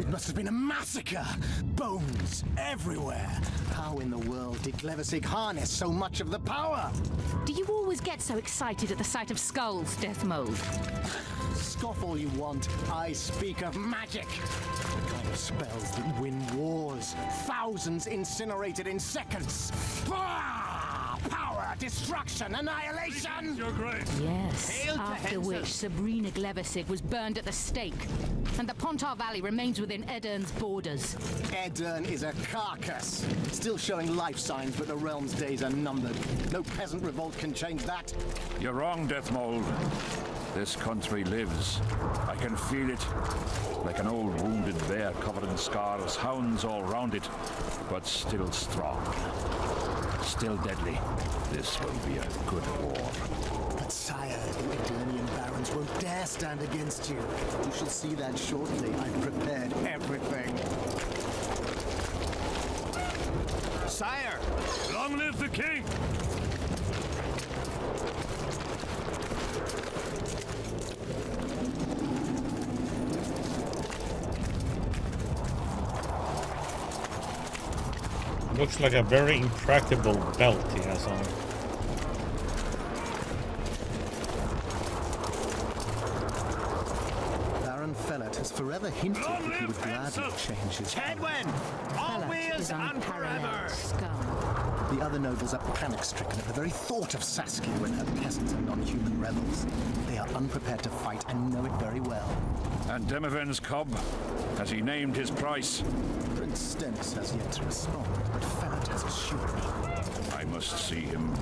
It must have been a massacre! Bones everywhere! How in the world did Glevissig harness so much of the power? Do you always get so excited at the sight of skulls, Deathmold? Scoff all you want. I speak of magic. The kind of spells that win wars. Thousands incinerated in seconds. Power, destruction, annihilation! Your Grace. Yes, after which Sabrina Glevissig was burned at the stake. And the Pontar Valley remains within Aedirn's borders. Aedirn is a carcass. Still showing life signs, but the realm's days are numbered. No peasant revolt can change that. You're wrong, Deathmold. This country lives. I can feel it. Like an old wounded bear covered in scars, hounds all round it, but still strong. Still deadly. This will be a good war. But sire, the Aedirnian barons won't dare stand against you. You shall see that shortly. I've prepared everything. Sire! Long live the king! Looks like a very intractable belt he has on. Baron Fellet has forever hinted that he would gladly change his Kedwen! Always and forever! The other nobles are panic-stricken at the very thought of Saskia and her peasants and non-human rebels. They are unprepared to fight and know it very well. And Demiven's cub? Has he named his price? Prince Stennis has yet to respond, but Fellet has assured me. I must see him.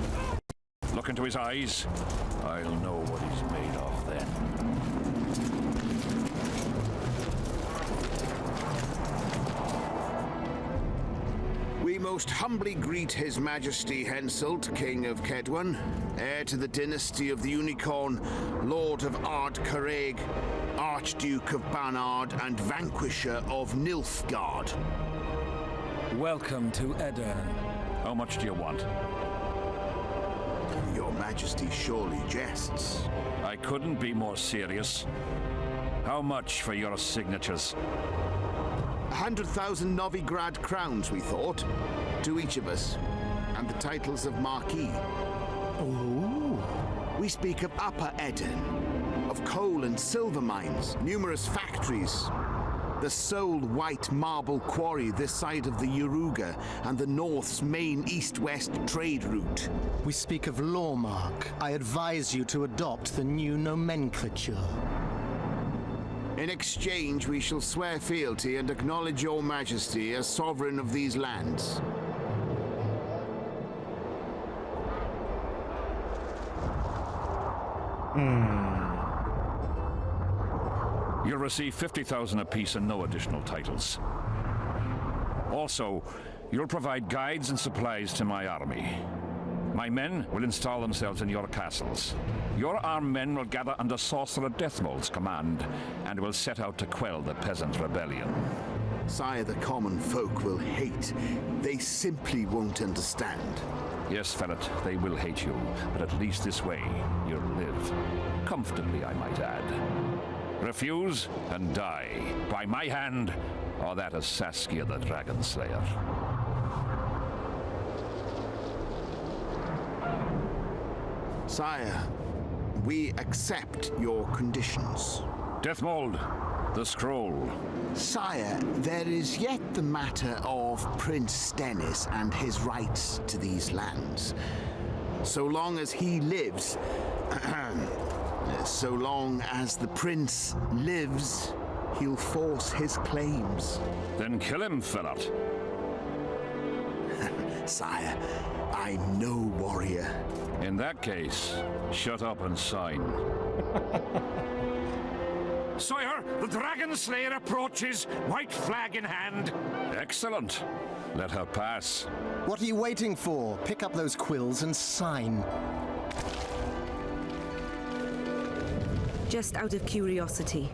Look into his eyes. I'll know what he's made of then. We most humbly greet His Majesty Henselt, King of Kedwen, heir to the dynasty of the Unicorn, Lord of Ard Carreg, Archduke of Banard, and Vanquisher of Nilfgaard. Welcome to Aedirn. How much do you want? Your Majesty surely jests. I couldn't be more serious. How much for your signatures? 100,000 Novigrad crowns, we thought, to each of us, and the titles of Marquis. Ooh. We speak of Upper Aedirn, of coal and silver mines, numerous factories, the sole white marble quarry this side of the Yaruga, and the North's main east-west trade route. We speak of Lawmark. I advise you to adopt the new nomenclature. In exchange, we shall swear fealty and acknowledge your majesty as sovereign of these lands. You'll receive 50,000 apiece and no additional titles. Also, you'll provide guides and supplies to my army. My men will install themselves in your castles. Your armed men will gather under Sorcerer Deathmold's command and will set out to quell the peasant rebellion. Sire, the common folk will hate. They simply won't understand. Yes, Fellet, they will hate you, but at least this way you'll live. Comfortably, I might add. Refuse and die, by my hand, or that of Saskia the Dragon Slayer. Sire, we accept your conditions. Deathmold, the scroll. Sire, there is yet the matter of Prince Stennis and his rights to these lands. So long as he lives, so long as the prince lives, he'll force his claims. Then kill him, Fellet. Sire, I'm no warrior. In that case, shut up and sign. Sire, the Dragon Slayer approaches, white flag in hand. Excellent. Let her pass. What are you waiting for? Pick up those quills and sign. Just out of curiosity,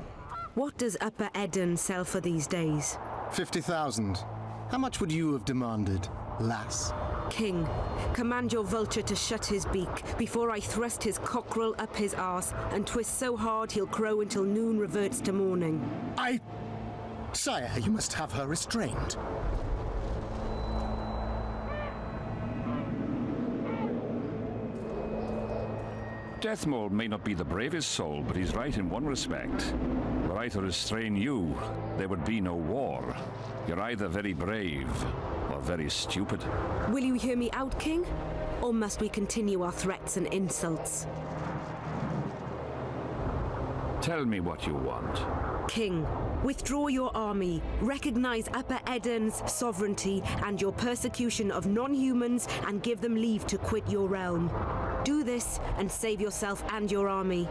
what does Upper Aedirn sell for these days? 50,000. How much would you have demanded, lass? King, command your vulture to shut his beak before I thrust his cockerel up his arse and twist so hard he'll crow until noon reverts to morning. Sire, you must have her restrained. Deathmold may not be the bravest soul, but he's right in one respect. Were I to restrain you, there would be no war. You're either very brave or very stupid. Will you hear me out, King? Or must we continue our threats and insults? Tell me what you want. King, withdraw your army, recognize Upper Edirn's sovereignty and your persecution of non-humans, and give them leave to quit your realm. Do this and save yourself and your army.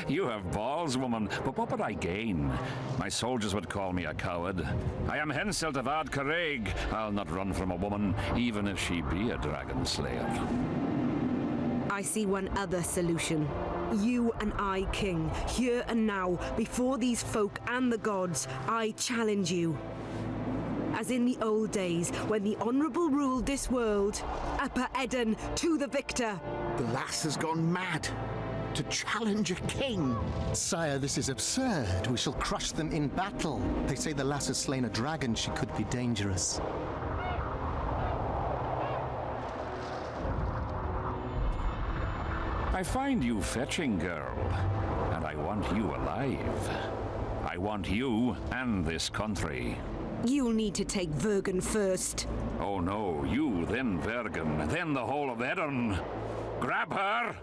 You have balls, woman, but what would I gain? My soldiers would call me a coward. I am Henselt of Ard Caraig. I'll not run from a woman, even if she be a dragon slayer. I see one other solution. You and I, King, here and now, before these folk and the gods, I challenge you. As in the old days, when the Honourable ruled this world, Upper Edirn to the victor. The lass has gone mad. To challenge a king. Sire, this is absurd. We shall crush them in battle. They say the lass has slain a dragon. She could be dangerous. I find you fetching, girl, and I want you alive. I want you and this country. You'll need to take Vergen first. Oh no, you, then Vergen, then the whole of Edirn. Grab her!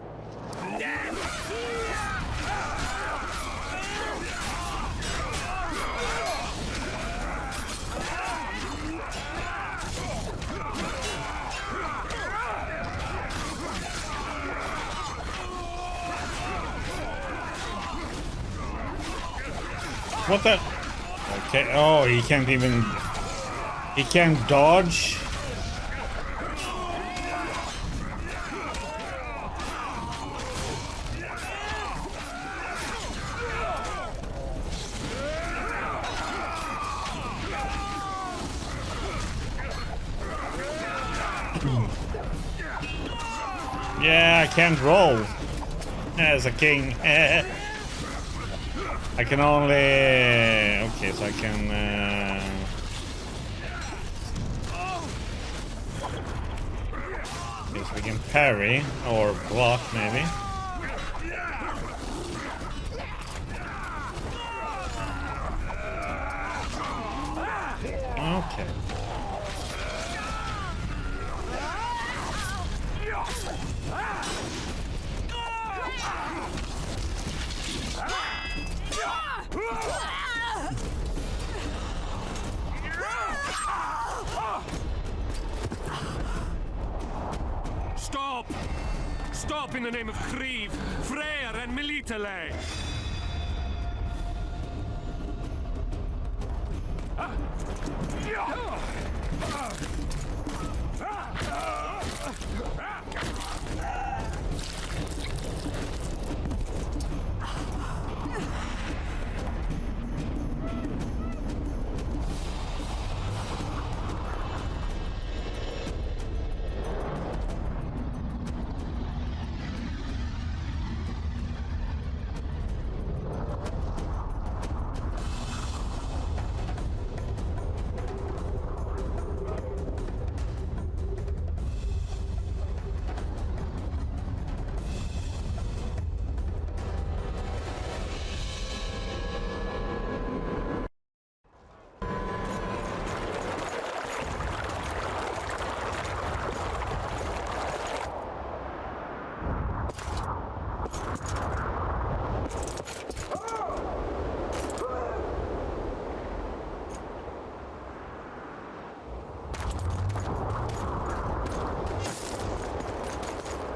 What the? Okay. Oh, he can't even. He can't dodge. Yeah, I can't roll as a king. I can only... Okay, so I can... Okay, so we can parry or block, maybe. Okay. Stop! Stop in the name of Kriv, Freyr, and Melitele!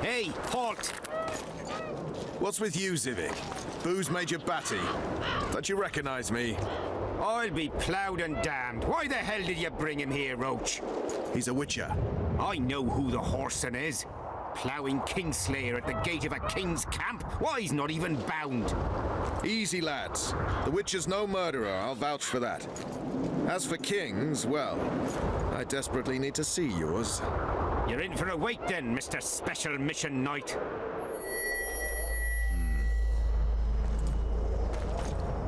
Hey, halt! What's with you, Zivik? Booze Major Batty? Don't you recognize me? I'll be ploughed and damned. Why the hell did you bring him here, Roach? He's a witcher. I know who the whoreson is. Ploughing Kingslayer at the gate of a king's camp? Why, he's not even bound. Easy, lads. The witcher's no murderer, I'll vouch for that. As for kings, well, I desperately need to see yours. You're in for a wait then, Mr. Special Mission Knight.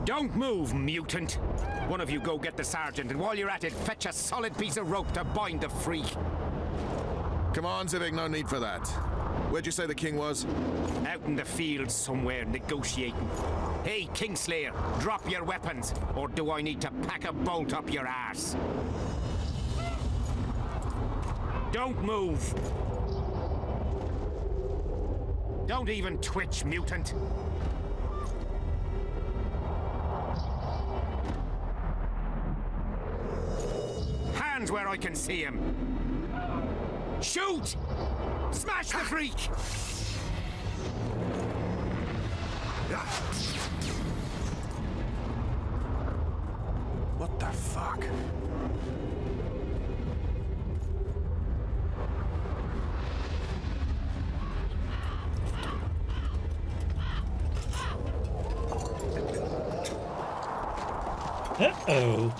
Don't move, mutant! One of you go get the sergeant, and while you're at it, fetch a solid piece of rope to bind the freak. Come on, Zivik, no need for that. Where'd you say the king was? Out in the field somewhere, negotiating. Hey, Kingslayer, drop your weapons, or do I need to pack a bolt up your ass? Don't move! Don't even twitch, mutant! Hands where I can see him! Shoot! Smash the freak! What the fuck? Uh-oh.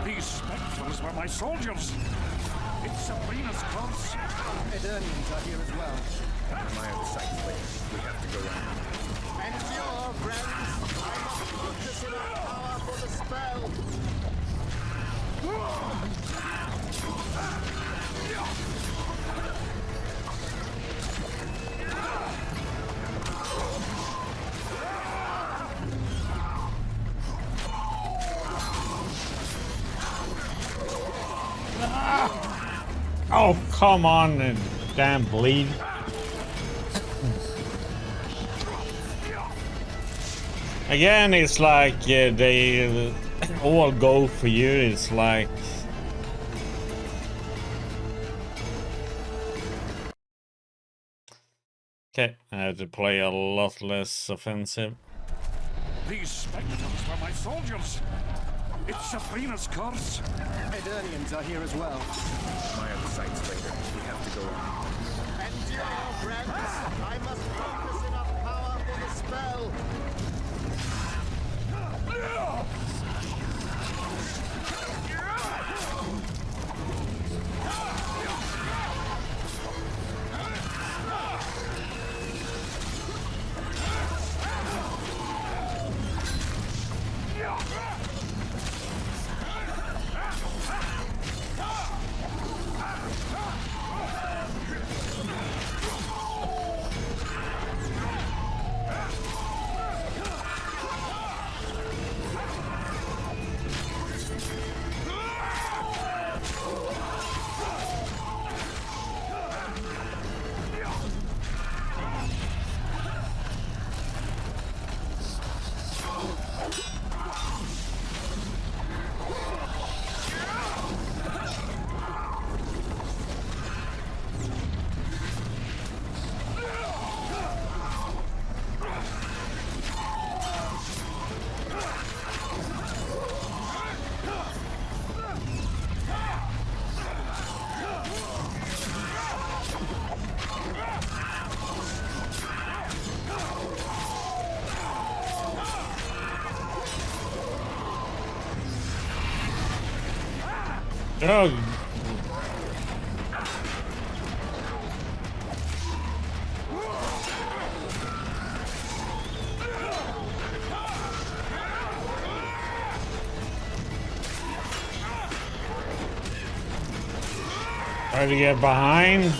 These spectres were my soldiers. It's Sabrina's curse. Eternians are here as well. My own sight, we have to go on. Endure, friends! I must focus enough power for the spell! Oh, come on, and damn bleed. Again, it's like they all go for you. It's like okay, I have to play a lot less offensive. These spectres were my soldiers. It's Sabrina's curse. Eternians are here as well. My own sights later. We have to go on. Endure, friends! I must focus enough power for the spell! Oh. Try to get behind.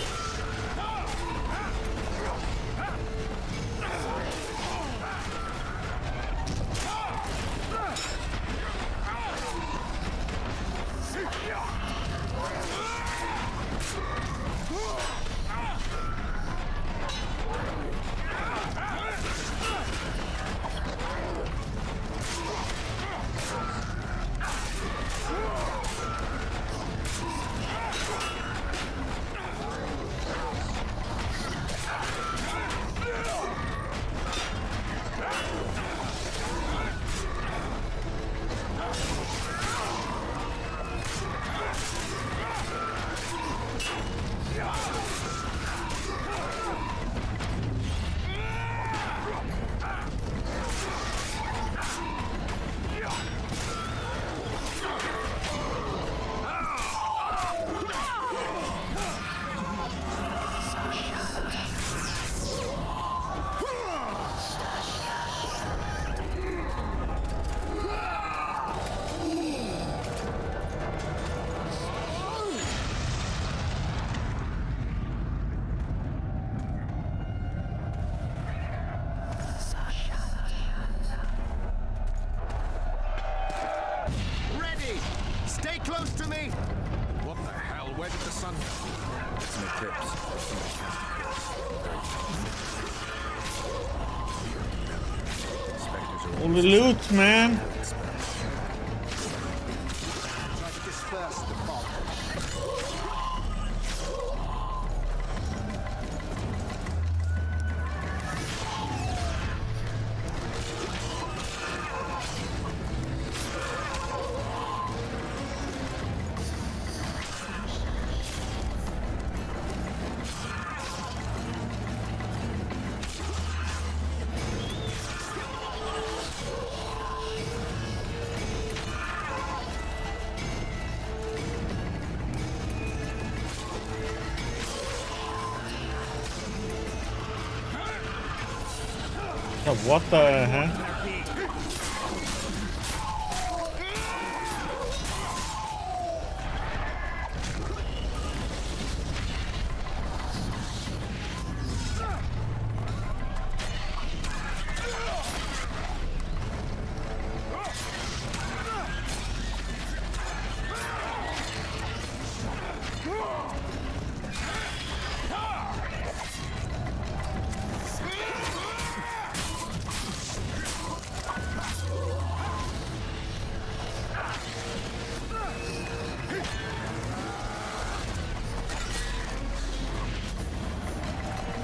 Stay close to me! What the hell? Where did the sun go? It's an eclipse. All the loot, man. Try to disperse the fog. Yeah, what the heck?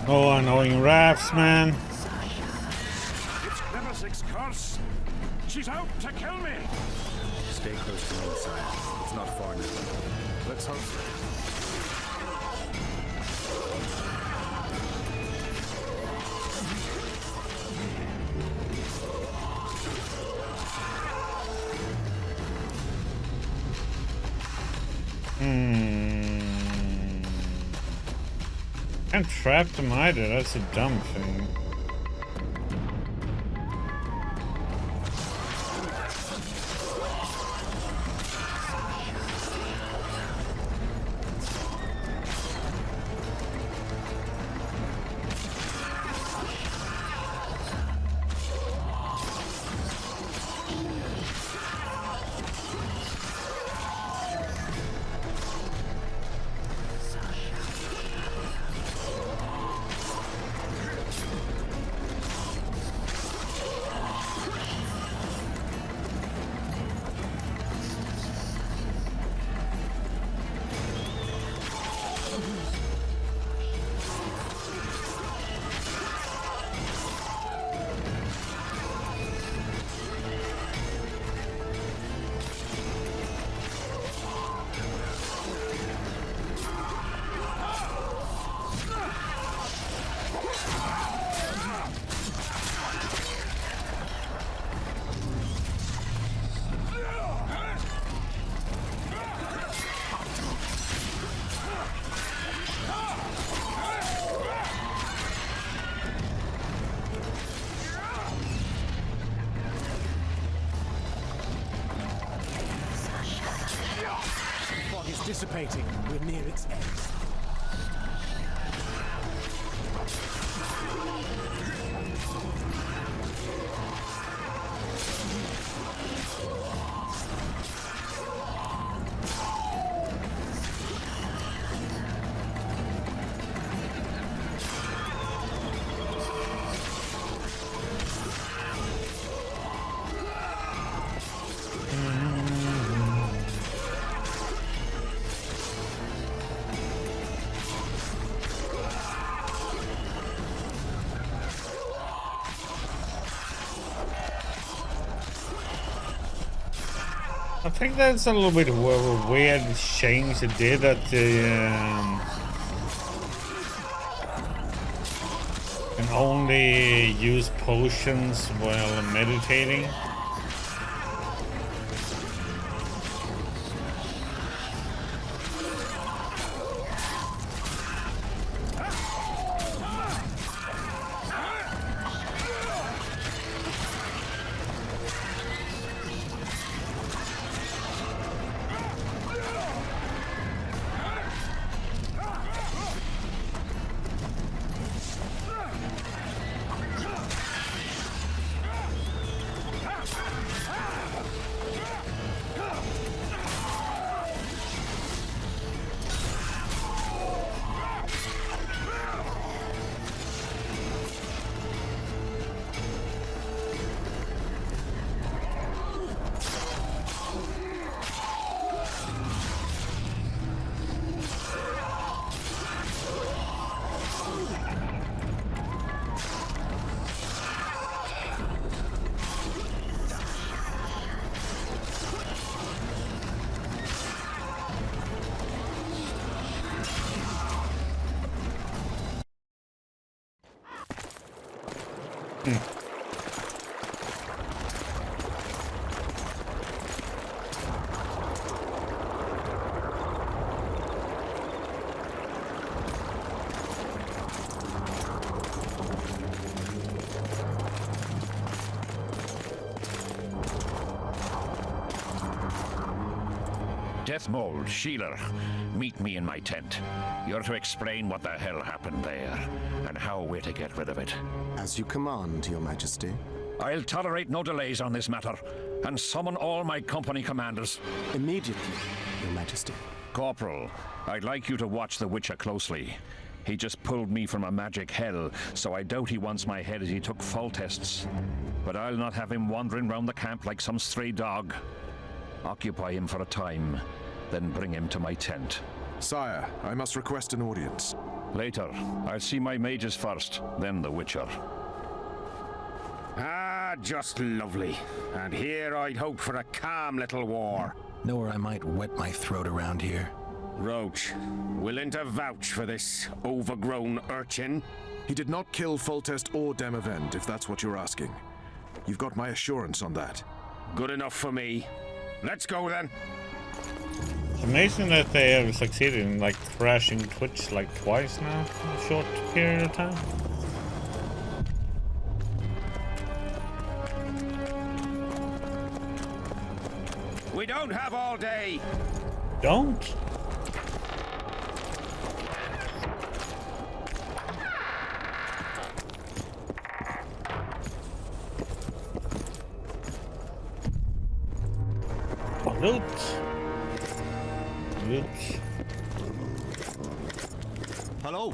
Oh, annoying rafts, man. It's Levesik's curse. She's out to kill me. Stay close to me, sire. It's not far now. Let's hope so. Can't trap them either, that's a dumb thing. Fog is dissipating. We're near its end. I think that's a little bit of a weird change they did that they can only use potions while meditating. Deathmold, Sheeler, meet me in my tent. You're to explain what the hell happened there, and how we're to get rid of it. As you command, Your Majesty. I'll tolerate no delays on this matter, and summon all my company commanders. Immediately, Your Majesty. Corporal, I'd like you to watch the Witcher closely. He just pulled me from a magic hell, so I doubt he wants my head as he took fall tests. But I'll not have him wandering round the camp like some stray dog. Occupy him for a time, then bring him to my tent. Sire, I must request an audience. Later. I'll see my mages first, then the Witcher. Ah, just lovely. And here I'd hoped for a calm little war. Know where I might wet my throat around here? Roach, willing to vouch for this overgrown urchin? He did not kill Foltest or Demavend, if that's what you're asking. You've got my assurance on that. Good enough for me. Let's go then. It's amazing that they have succeeded in like crashing Twitch like twice now in a short period of time. We don't have all day. Don't? Loot. Loot. Hello.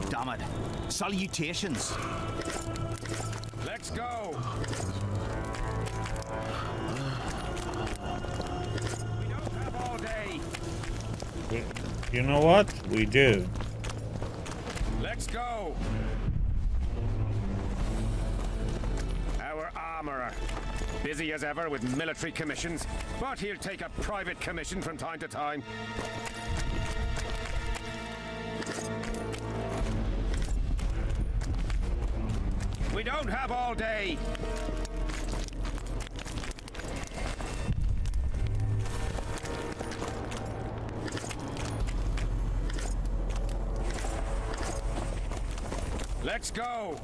Damn it. Salutations. Let's go. We don't have all day. You know what? We do. Let's go. Our armorer. Busy as ever with military commissions, but he'll take a private commission from time to time. We don't have all day. Let's go.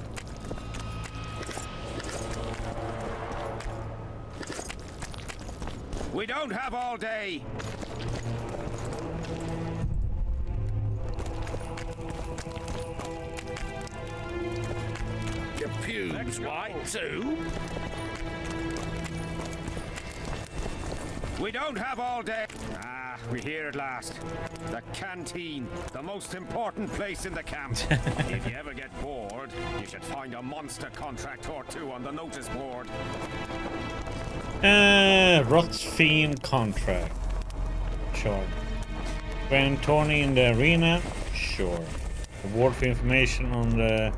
We don't have all day. Your pubes white too? We don't have all day. Ah, we're here at last. The canteen, the most important place in the camp. If you ever get bored, you should find a monster contract or two on the notice board. Rot's Fiend contract. Sure. When Tony in the arena? Sure. Award for information on the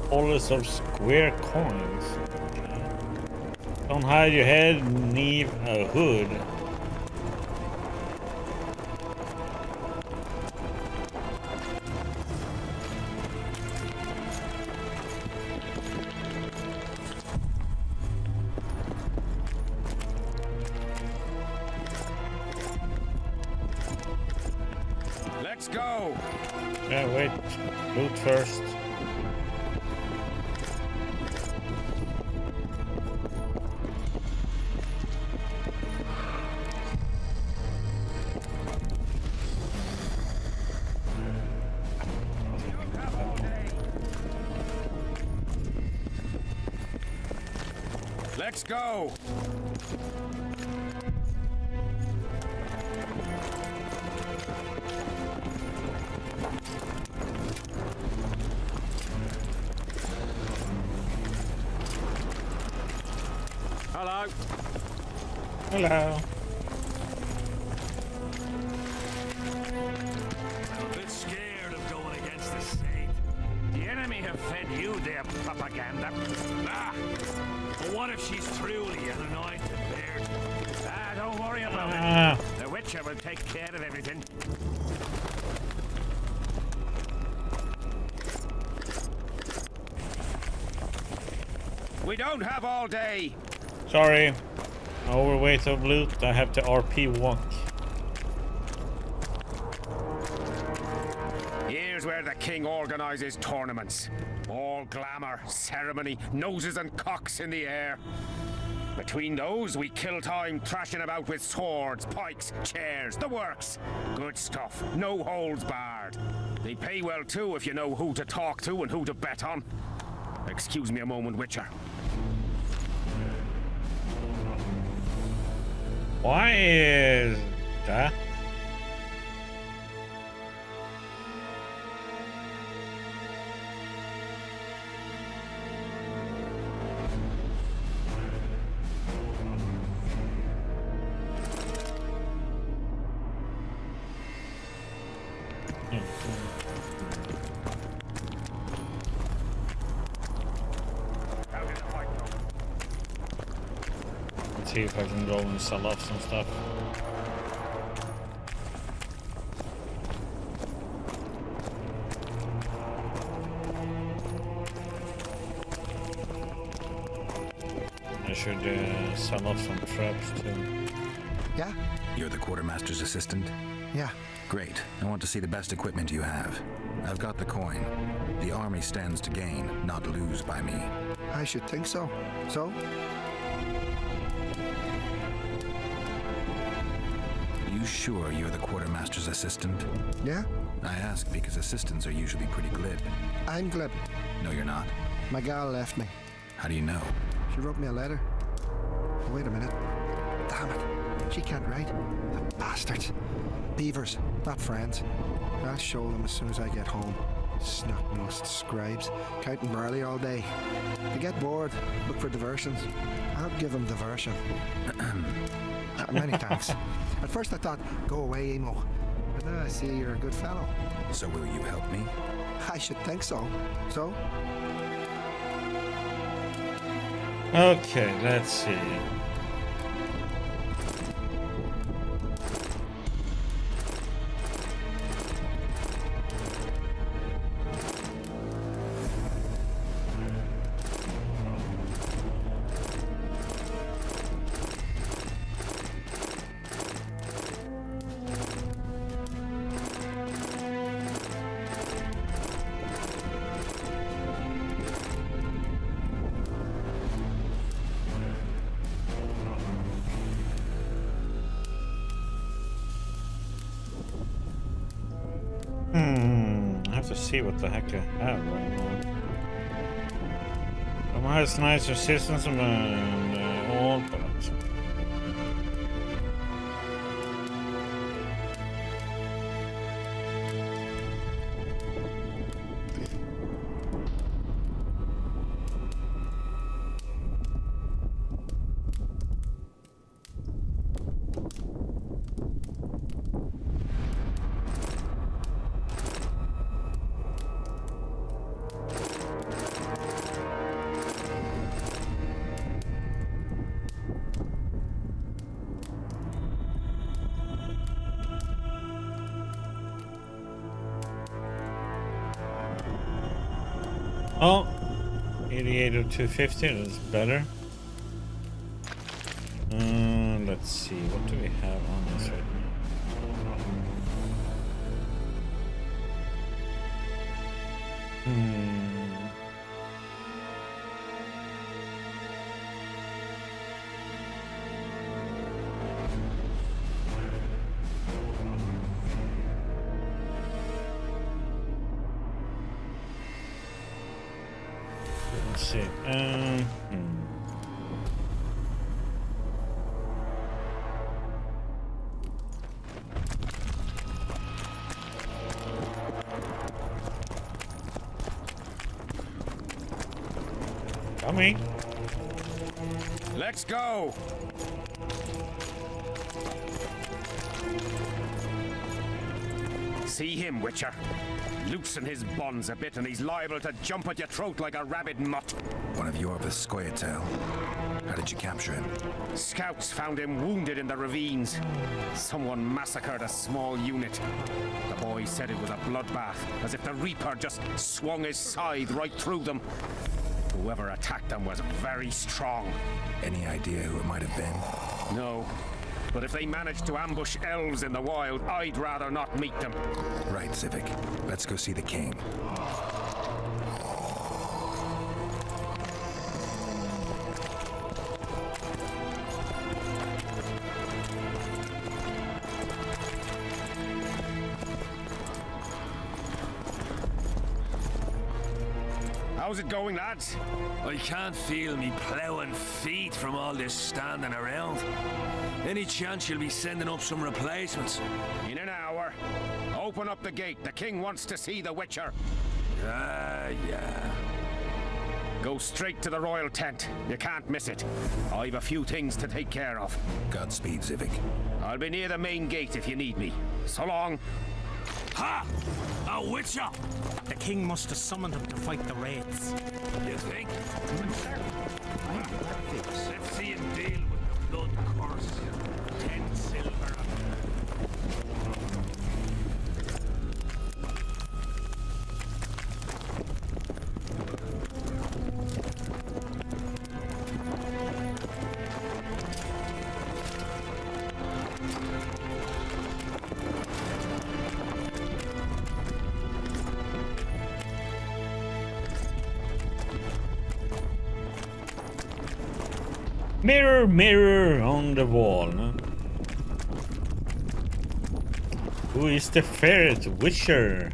policy of square coins. Don't hide your head, leave a hood. Let's go. Yeah, wait. Loot first. Let's go. Hello. Hello. I'm a bit scared of going against the state. The enemy have fed you their propaganda. Ah! But what if she's truly an anointed beard? Ah, don't worry about Ah. it. The Witcher will take care of everything. We don't have all day. Sorry. Overweight of loot. I have to RP walk. Here's where the king organizes tournaments. All glamour, ceremony, noses and cocks in the air. Between those, we kill time thrashing about with swords, pikes, chairs, the works. Good stuff. No holds barred. They pay well too if you know who to talk to and who to bet on. Excuse me a moment, Witcher. Why is that? Let's see if I can go and sell off some stuff. I should sell off some traps too. Yeah? You're the quartermaster's assistant? Yeah. Great. I want to see the best equipment you have. I've got the coin. The army stands to gain, not lose by me. I should think so. So? You sure you're the quartermaster's assistant? Yeah? I ask because assistants are usually pretty glib. I'm glib. No, you're not. My gal left me. How do you know? She wrote me a letter. Oh, wait a minute. Damn it. She can't write. The bastards. Beavers, not friends. I'll show them as soon as I get home. Snot-nosed scribes, counting barley all day. They get bored, look for diversions. I'll give them diversion. Many thanks. At first I thought, go away, Emo. But now I see you're a good fellow. So will you help me? I should think so. So? Okay, let's see. I have to see what the heck I have right now. De har nice resistance and all, but oh, 88 or 250, that's better. Let's see, what do we have on this right now? Let's see. Coming. Let's go! See him, Witcher. Loosen his bonds a bit and he's liable to jump at your throat like a rabid mutt. One of your Skoyatel. How did you capture him? Scouts found him wounded in the ravines. Someone massacred a small unit. The boy said it was a bloodbath, as if the Reaper just swung his scythe right through them. Whoever attacked them was very strong. Any idea who it might have been? No. But if they managed to ambush elves in the wild, I'd rather not meet them. Right, Civic. Let's go see the king. How's it going, lads? I can't feel me ploughing feet from all this standing around. Any chance you'll be sending up some replacements? In an hour. Open up the gate. The king wants to see the Witcher. Yeah. Go straight to the royal tent. You can't miss it. I've a few things to take care of. Godspeed, Zivik. I'll be near the main gate if you need me. So long. Ha! A Witcher! The king must have summoned him to fight the wraiths. You think? Let's see him deal with the blood curse. 10 silver. Mirror, mirror on the wall. No? Who is the fairest Witcher?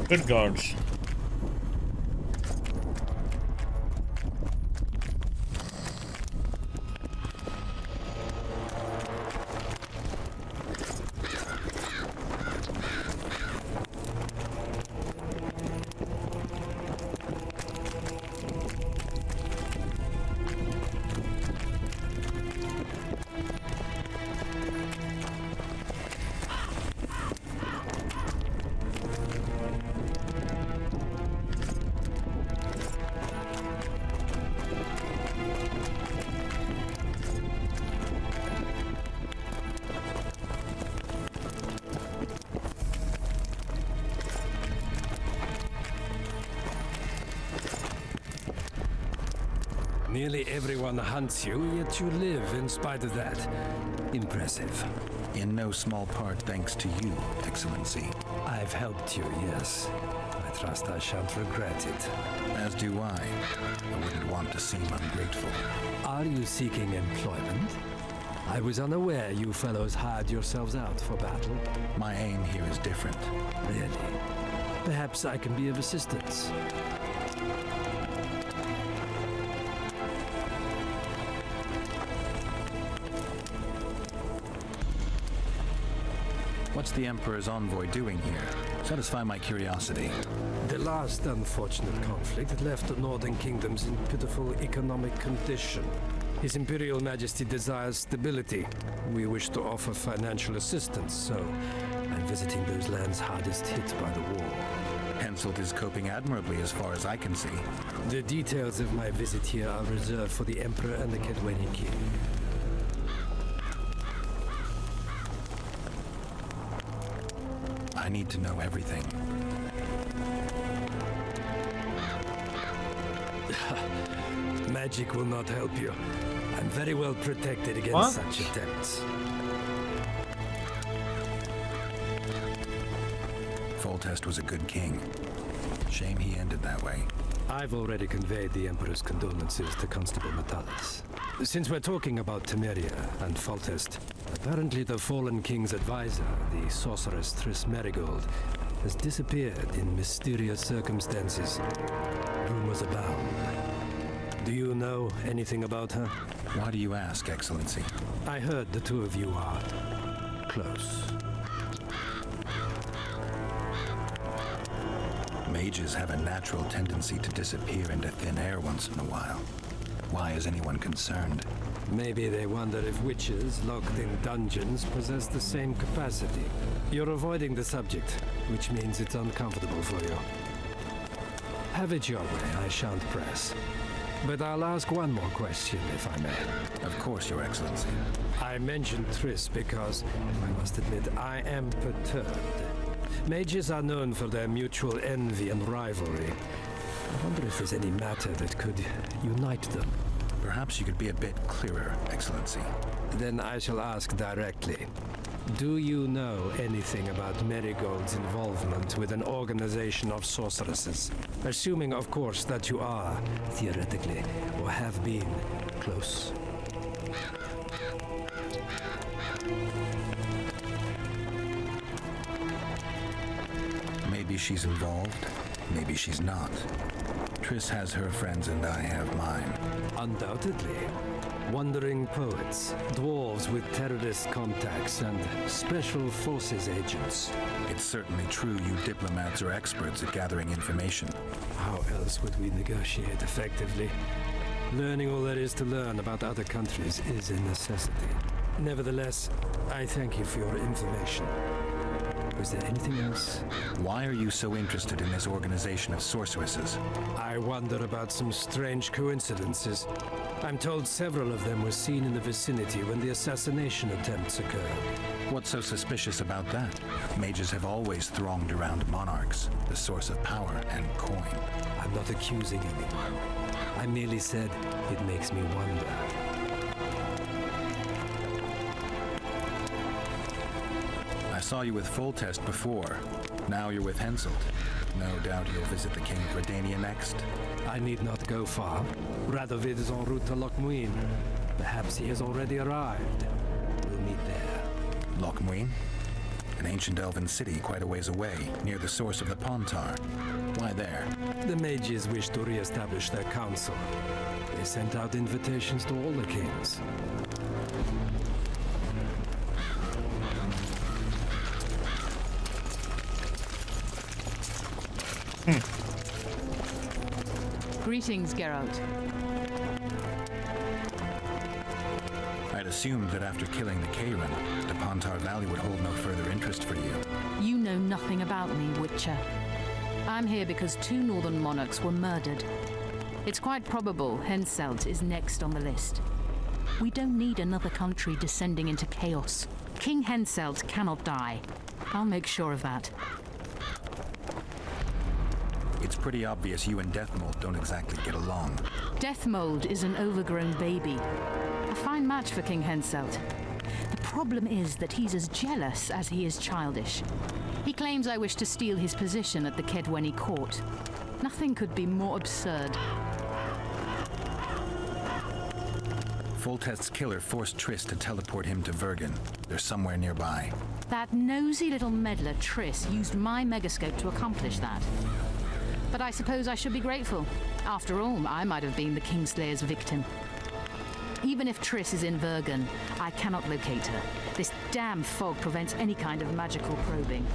Good guards. Nearly everyone hunts you, yet you live in spite of that. Impressive. In no small part thanks to you, Excellency. I've helped you, yes. I trust I shan't regret it. As do I. I wouldn't want to seem ungrateful. Are you seeking employment? I was unaware you fellows hired yourselves out for battle. My aim here is different. Really? Perhaps I can be of assistance. What's the Emperor's envoy doing here? Satisfy my curiosity. The last unfortunate conflict left the northern kingdoms in pitiful economic condition. His Imperial Majesty desires stability. We wish to offer financial assistance, so I'm visiting those lands hardest hit by the war. Henselt is coping admirably as far as I can see. The details of my visit here are reserved for the Emperor and the Kaedweni King. I need to know everything. Magic will not help you. I'm very well protected against such attempts. Foltest was a good king. Shame he ended that way. I've already conveyed the Emperor's condolences to Constable Metalis. Since we're talking about Temeria and Foltest, apparently the fallen king's advisor, the sorceress Triss Merigold, has disappeared in mysterious circumstances. Rumors abound. Do you know anything about her? Why do you ask, Excellency? I heard the two of you are close. Mages have a natural tendency to disappear into thin air once in a while. Why is anyone concerned? Maybe they wonder if witches locked in dungeons possess the same capacity. You're avoiding the subject, which means it's uncomfortable for you. Have it your way, I shan't press. But I'll ask one more question, if I may. Of course, Your Excellency. I mentioned Triss because, I must admit, I am perturbed. Mages are known for their mutual envy and rivalry. I wonder if there's any matter that could unite them. Perhaps you could be a bit clearer, Excellency. Then I shall ask directly. Do you know anything about Marigold's involvement with an organization of sorceresses? Assuming, of course, that you are, theoretically, or have been, close. Maybe she's involved, maybe she's not. Triss has her friends and I have mine. Undoubtedly. Wandering poets, dwarves with terrorist contacts, and special forces agents. It's certainly true you diplomats are experts at gathering information. How else would we negotiate effectively? Learning all there is to learn about other countries is a necessity. Nevertheless, I thank you for your information. Was there anything else? Why are you so interested in this organization of sorceresses? I wonder about some strange coincidences. I'm told several of them were seen in the vicinity when the assassination attempts occurred. What's so suspicious about that? Mages have always thronged around monarchs, the source of power and coin. I'm not accusing anyone. I merely said it makes me wonder. I saw you with Foltest before. Now you're with Henselt. No doubt you'll visit the King of Redania next. I need not go far. Radovid is en route to Lochmuin. Perhaps he has already arrived. We'll meet there. Lochmuin? An ancient elven city quite a ways away, near the source of the Pontar. Why there? The mages wish to re-establish their council. They sent out invitations to all the kings. Greetings, Geralt. I'd assumed that after killing the Kayran, the Pontar Valley would hold no further interest for you. You know nothing about me, Witcher. I'm here because 2 northern monarchs were murdered. It's quite probable Henselt is next on the list. We don't need another country descending into chaos. King Henselt cannot die. I'll make sure of that. It's pretty obvious you and Deathmold don't exactly get along. Deathmold is an overgrown baby. A fine match for King Henselt. The problem is that he's as jealous as he is childish. He claims I wish to steal his position at the Kaedweni court. Nothing could be more absurd. Foltest's killer forced Triss to teleport him to Vergen. They're somewhere nearby. That nosy little meddler Triss used my megascope to accomplish that. But I suppose I should be grateful. After all, I might have been the Kingslayer's victim. Even if Triss is in Vergen, I cannot locate her. This damn fog prevents any kind of magical probing.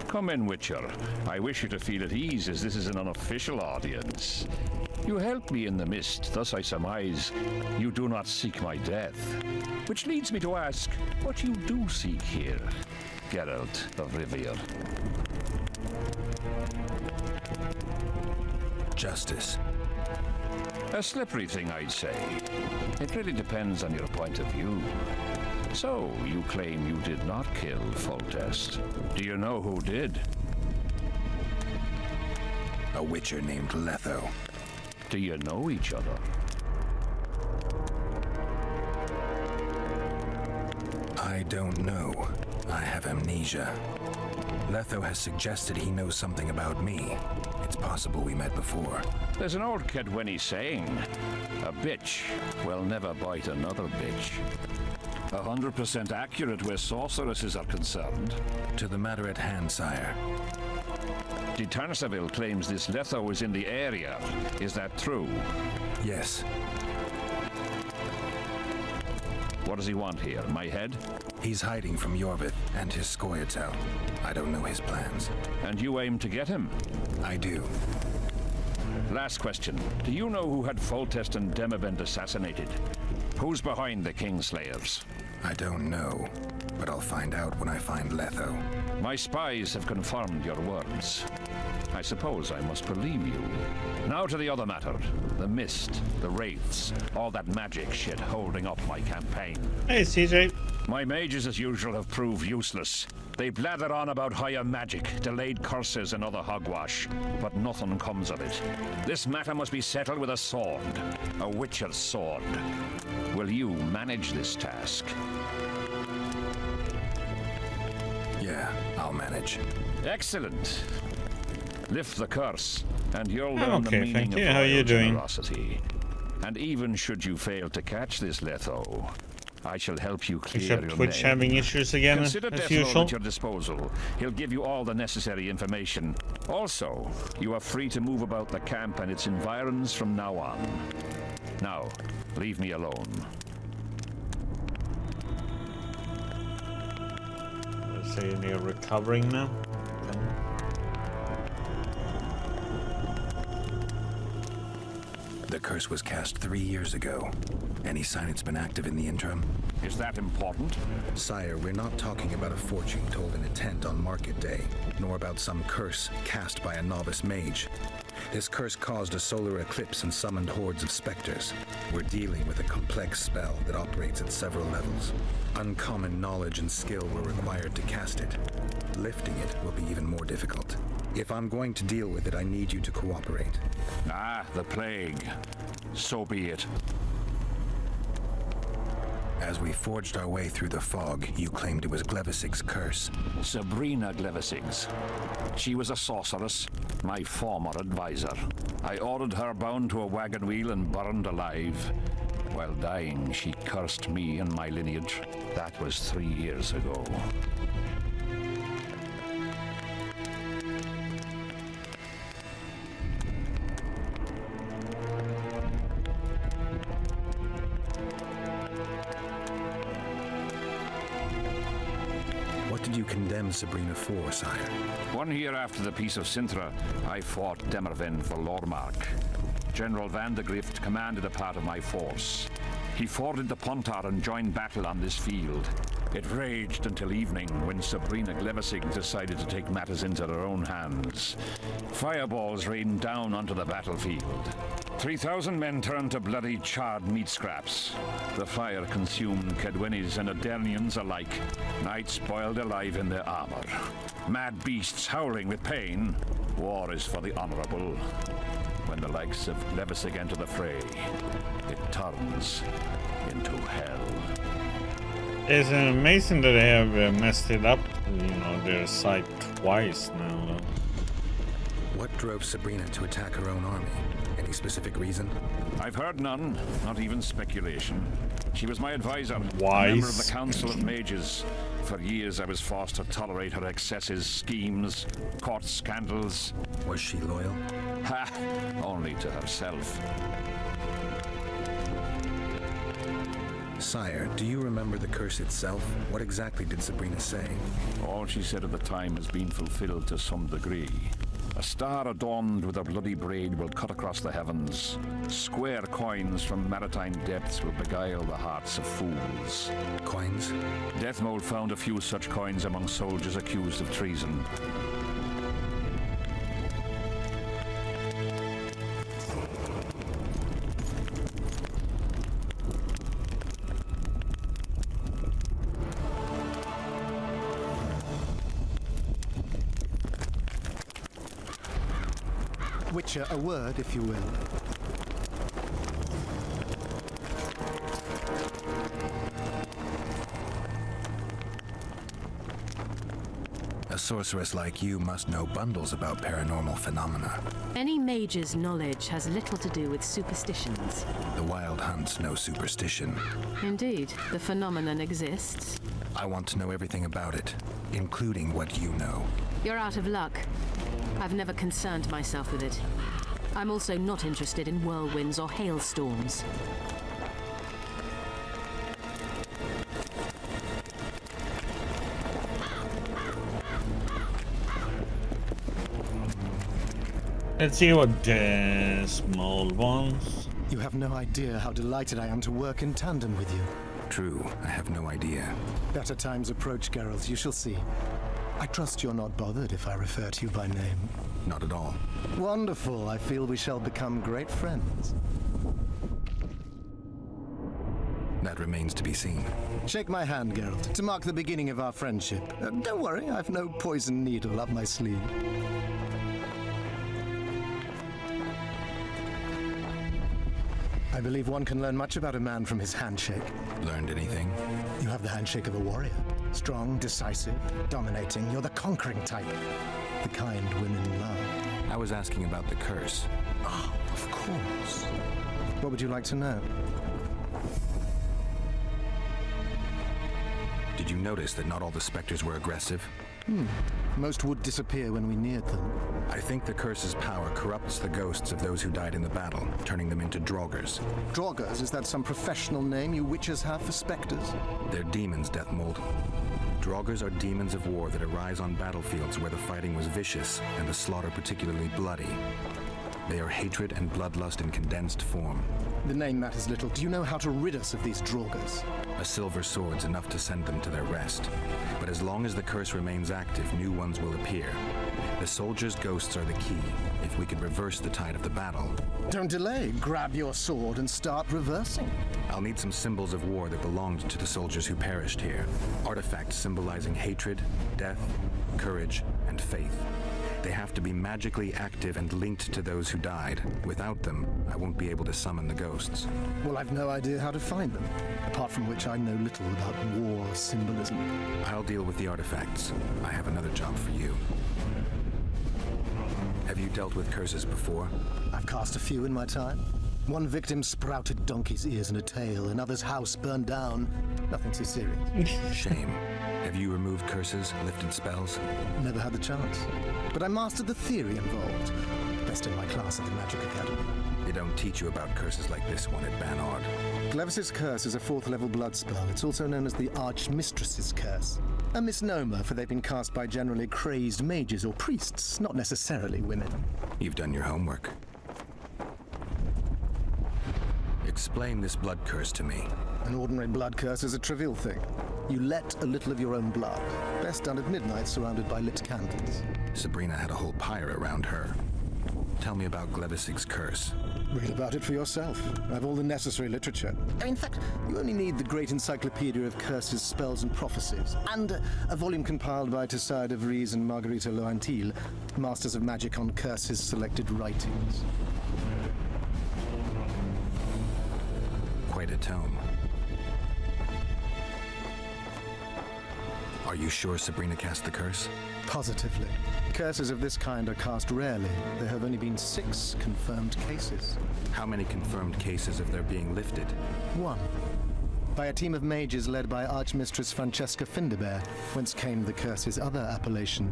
Come in, Witcher. I wish you to feel at ease, as this is an unofficial audience. You helped me in the mist, thus I surmise you do not seek my death. Which leads me to ask what you do seek here, Geralt of Rivia. Justice. A slippery thing, I'd say. It really depends on your point of view. So, you claim you did not kill Foltest. Do you know who did? A witcher named Letho. Do you know each other? I don't know. I have amnesia. Letho has suggested he knows something about me. It's possible we met before. There's an old Kaedweni saying, a bitch will never bite another bitch. 100% accurate where sorceresses are concerned. To the matter at hand, sire. De Tanseville claims this Letho is in the area. Is that true? Yes. What does he want here? My head? He's hiding from Yorvith and his Scoia'tael. I don't know his plans. And you aim to get him? I do. Last question. Do you know who had Foltest and Demavend assassinated? Who's behind the Kingslayers? I don't know, but I'll find out when I find Letho. My spies have confirmed your words. I suppose I must believe you. Now to the other matter. The mist, the wraiths, all that magic shit holding up my campaign. Hey, CJ. My mages, as usual, have proved useless. They blather on about higher magic, delayed curses and other hogwash, but nothing comes of it. This matter must be settled with a sword, a witcher's sword. Will you manage this task? Yeah, I'll manage. Excellent. Lift the curse, and you'll learn I'm the okay, meaning thank of you. How are you royal doing? generosity. And even should you fail to catch this Letho, I shall help you clear Except your Twitch name. having issues again, Consider as Death usual. at your disposal. He'll give you all the necessary information. Also, you are free to move about the camp and its environs from now on. Now, leave me alone. Let's say they're recovering now. The curse was cast 3 years ago. Any sign it's been active in the interim? Is that important? Sire, we're not talking about a fortune told in a tent on market day, nor about some curse cast by a novice mage. This curse caused a solar eclipse and summoned hordes of specters. We're dealing with a complex spell that operates at several levels. Uncommon knowledge and skill were required to cast it. Lifting it will be even more difficult. If I'm going to deal with it, I need you to cooperate. Ah, the plague. So be it. As we forged our way through the fog, you claimed it was Glevisig's curse. Sabrina Glevisig's. She was a sorceress, my former advisor. I ordered her bound to a wagon wheel and burned alive. While dying, she cursed me and my lineage. That was 3 years ago. What did you condemn Sabrina for, sire? 1 year after the Peace of Sintra, I fought Demerven for Lormark. General Vandegrift commanded a part of my force. He forded the Pontar and joined battle on this field. It raged until evening when Sabrina Glevisig decided to take matters into her own hands. Fireballs rained down onto the battlefield. 3,000 men turned to bloody charred meat scraps. The fire consumed Kedwenis and Adernians alike. Knights boiled alive in their armor. Mad beasts howling with pain. War is for the honorable. When the likes of Glevisig enter the fray, it turns into hell. It's amazing that they have messed it up, their site twice now. Though. What drove Sabrina to attack her own army? Any specific reason? I've heard none, not even speculation. She was my advisor, Wise. a member of the Council of Mages. For years I was forced to tolerate her excesses, schemes, court scandals. Was she loyal? Ha! Only to herself. Sire, do you remember the curse itself? What exactly did Sabrina say? All she said at the time has been fulfilled to some degree. A star adorned with a bloody braid will cut across the heavens. Square coins from maritime depths will beguile the hearts of fools. Coins? Deathmold found a few such coins among soldiers accused of treason. Witcher, a word, if you will. A sorceress like you must know bundles about paranormal phenomena. Any mage's knowledge has little to do with superstitions. The Wild Hunt's no superstition. Indeed, the phenomenon exists. I want to know everything about it, including what you know. You're out of luck. I've never concerned myself with it. I'm also not interested in whirlwinds or hailstorms. Let's see what the small ones. You have no idea how delighted I am to work in tandem with you. True, I have no idea. Better times approach, Geralt, you shall see. I trust you're not bothered if I refer to you by name. Not at all. Wonderful, I feel we shall become great friends. That remains to be seen. Shake my hand, Geralt, to mark the beginning of our friendship. Don't worry, I've no poison needle up my sleeve. I believe one can learn much about a man from his handshake. Learned anything? You have the handshake of a warrior. Strong, decisive, dominating. You're the conquering type. The kind women love. I was asking about the curse. Oh, of course. What would you like to know? Did you notice that not all the specters were aggressive? Most would disappear when we neared them. I think the curse's power corrupts the ghosts of those who died in the battle, turning them into Draugrs. Draugrs? Is that some professional name you witches have for specters? They're demons, Deathmold. Draugrs are demons of war that arise on battlefields where the fighting was vicious and the slaughter particularly bloody. They are hatred and bloodlust in condensed form. The name matters little. Do you know how to rid us of these Draugrs? A silver sword's enough to send them to their rest. But as long as the curse remains active, new ones will appear. The soldiers' ghosts are the key. If we could reverse the tide of the battle... Don't delay. Grab your sword and start reversing. I'll need some symbols of war that belonged to the soldiers who perished here. Artifacts symbolizing hatred, death, courage, and faith. They have to be magically active and linked to those who died. Without them, I won't be able to summon the ghosts. Well, I've no idea how to find them, apart from which I know little about war symbolism. I'll deal with the artifacts. I have another job for you. Have you dealt with curses before? I've cast a few in my time. One victim sprouted donkey's ears and a tail, another's house burned down. Nothing too serious. Shame. Have you removed curses, lifted spells? Never had the chance. But I mastered the theory involved. Best in my class at the Magic Academy. They don't teach you about curses like this one at Banard. Glevis's curse is a 4th level blood spell. It's also known as the Archmistress's curse. A misnomer, for they've been cast by generally crazed mages or priests, not necessarily women. You've done your homework. Explain this blood curse to me. An ordinary blood curse is a trivial thing. You let a little of your own blood. Best done at midnight, surrounded by lit candles. Sabrina had a whole pyre around her. Tell me about Glevisig's curse. Read about it for yourself. I have all the necessary literature. In fact, you only need the Great Encyclopedia of Curses, Spells, and Prophecies, and a volume compiled by Tessard de Vries and Margarita Loantil, Masters of Magic on Curses Selected Writings. Quite a tome. Are you sure Sabrina cast the curse? Positively. Curses of this kind are cast rarely. There have only been 6 confirmed cases. How many confirmed cases of their being lifted? 1. By a team of mages led by Archmistress Francesca Findabair, whence came the curse's other appellation.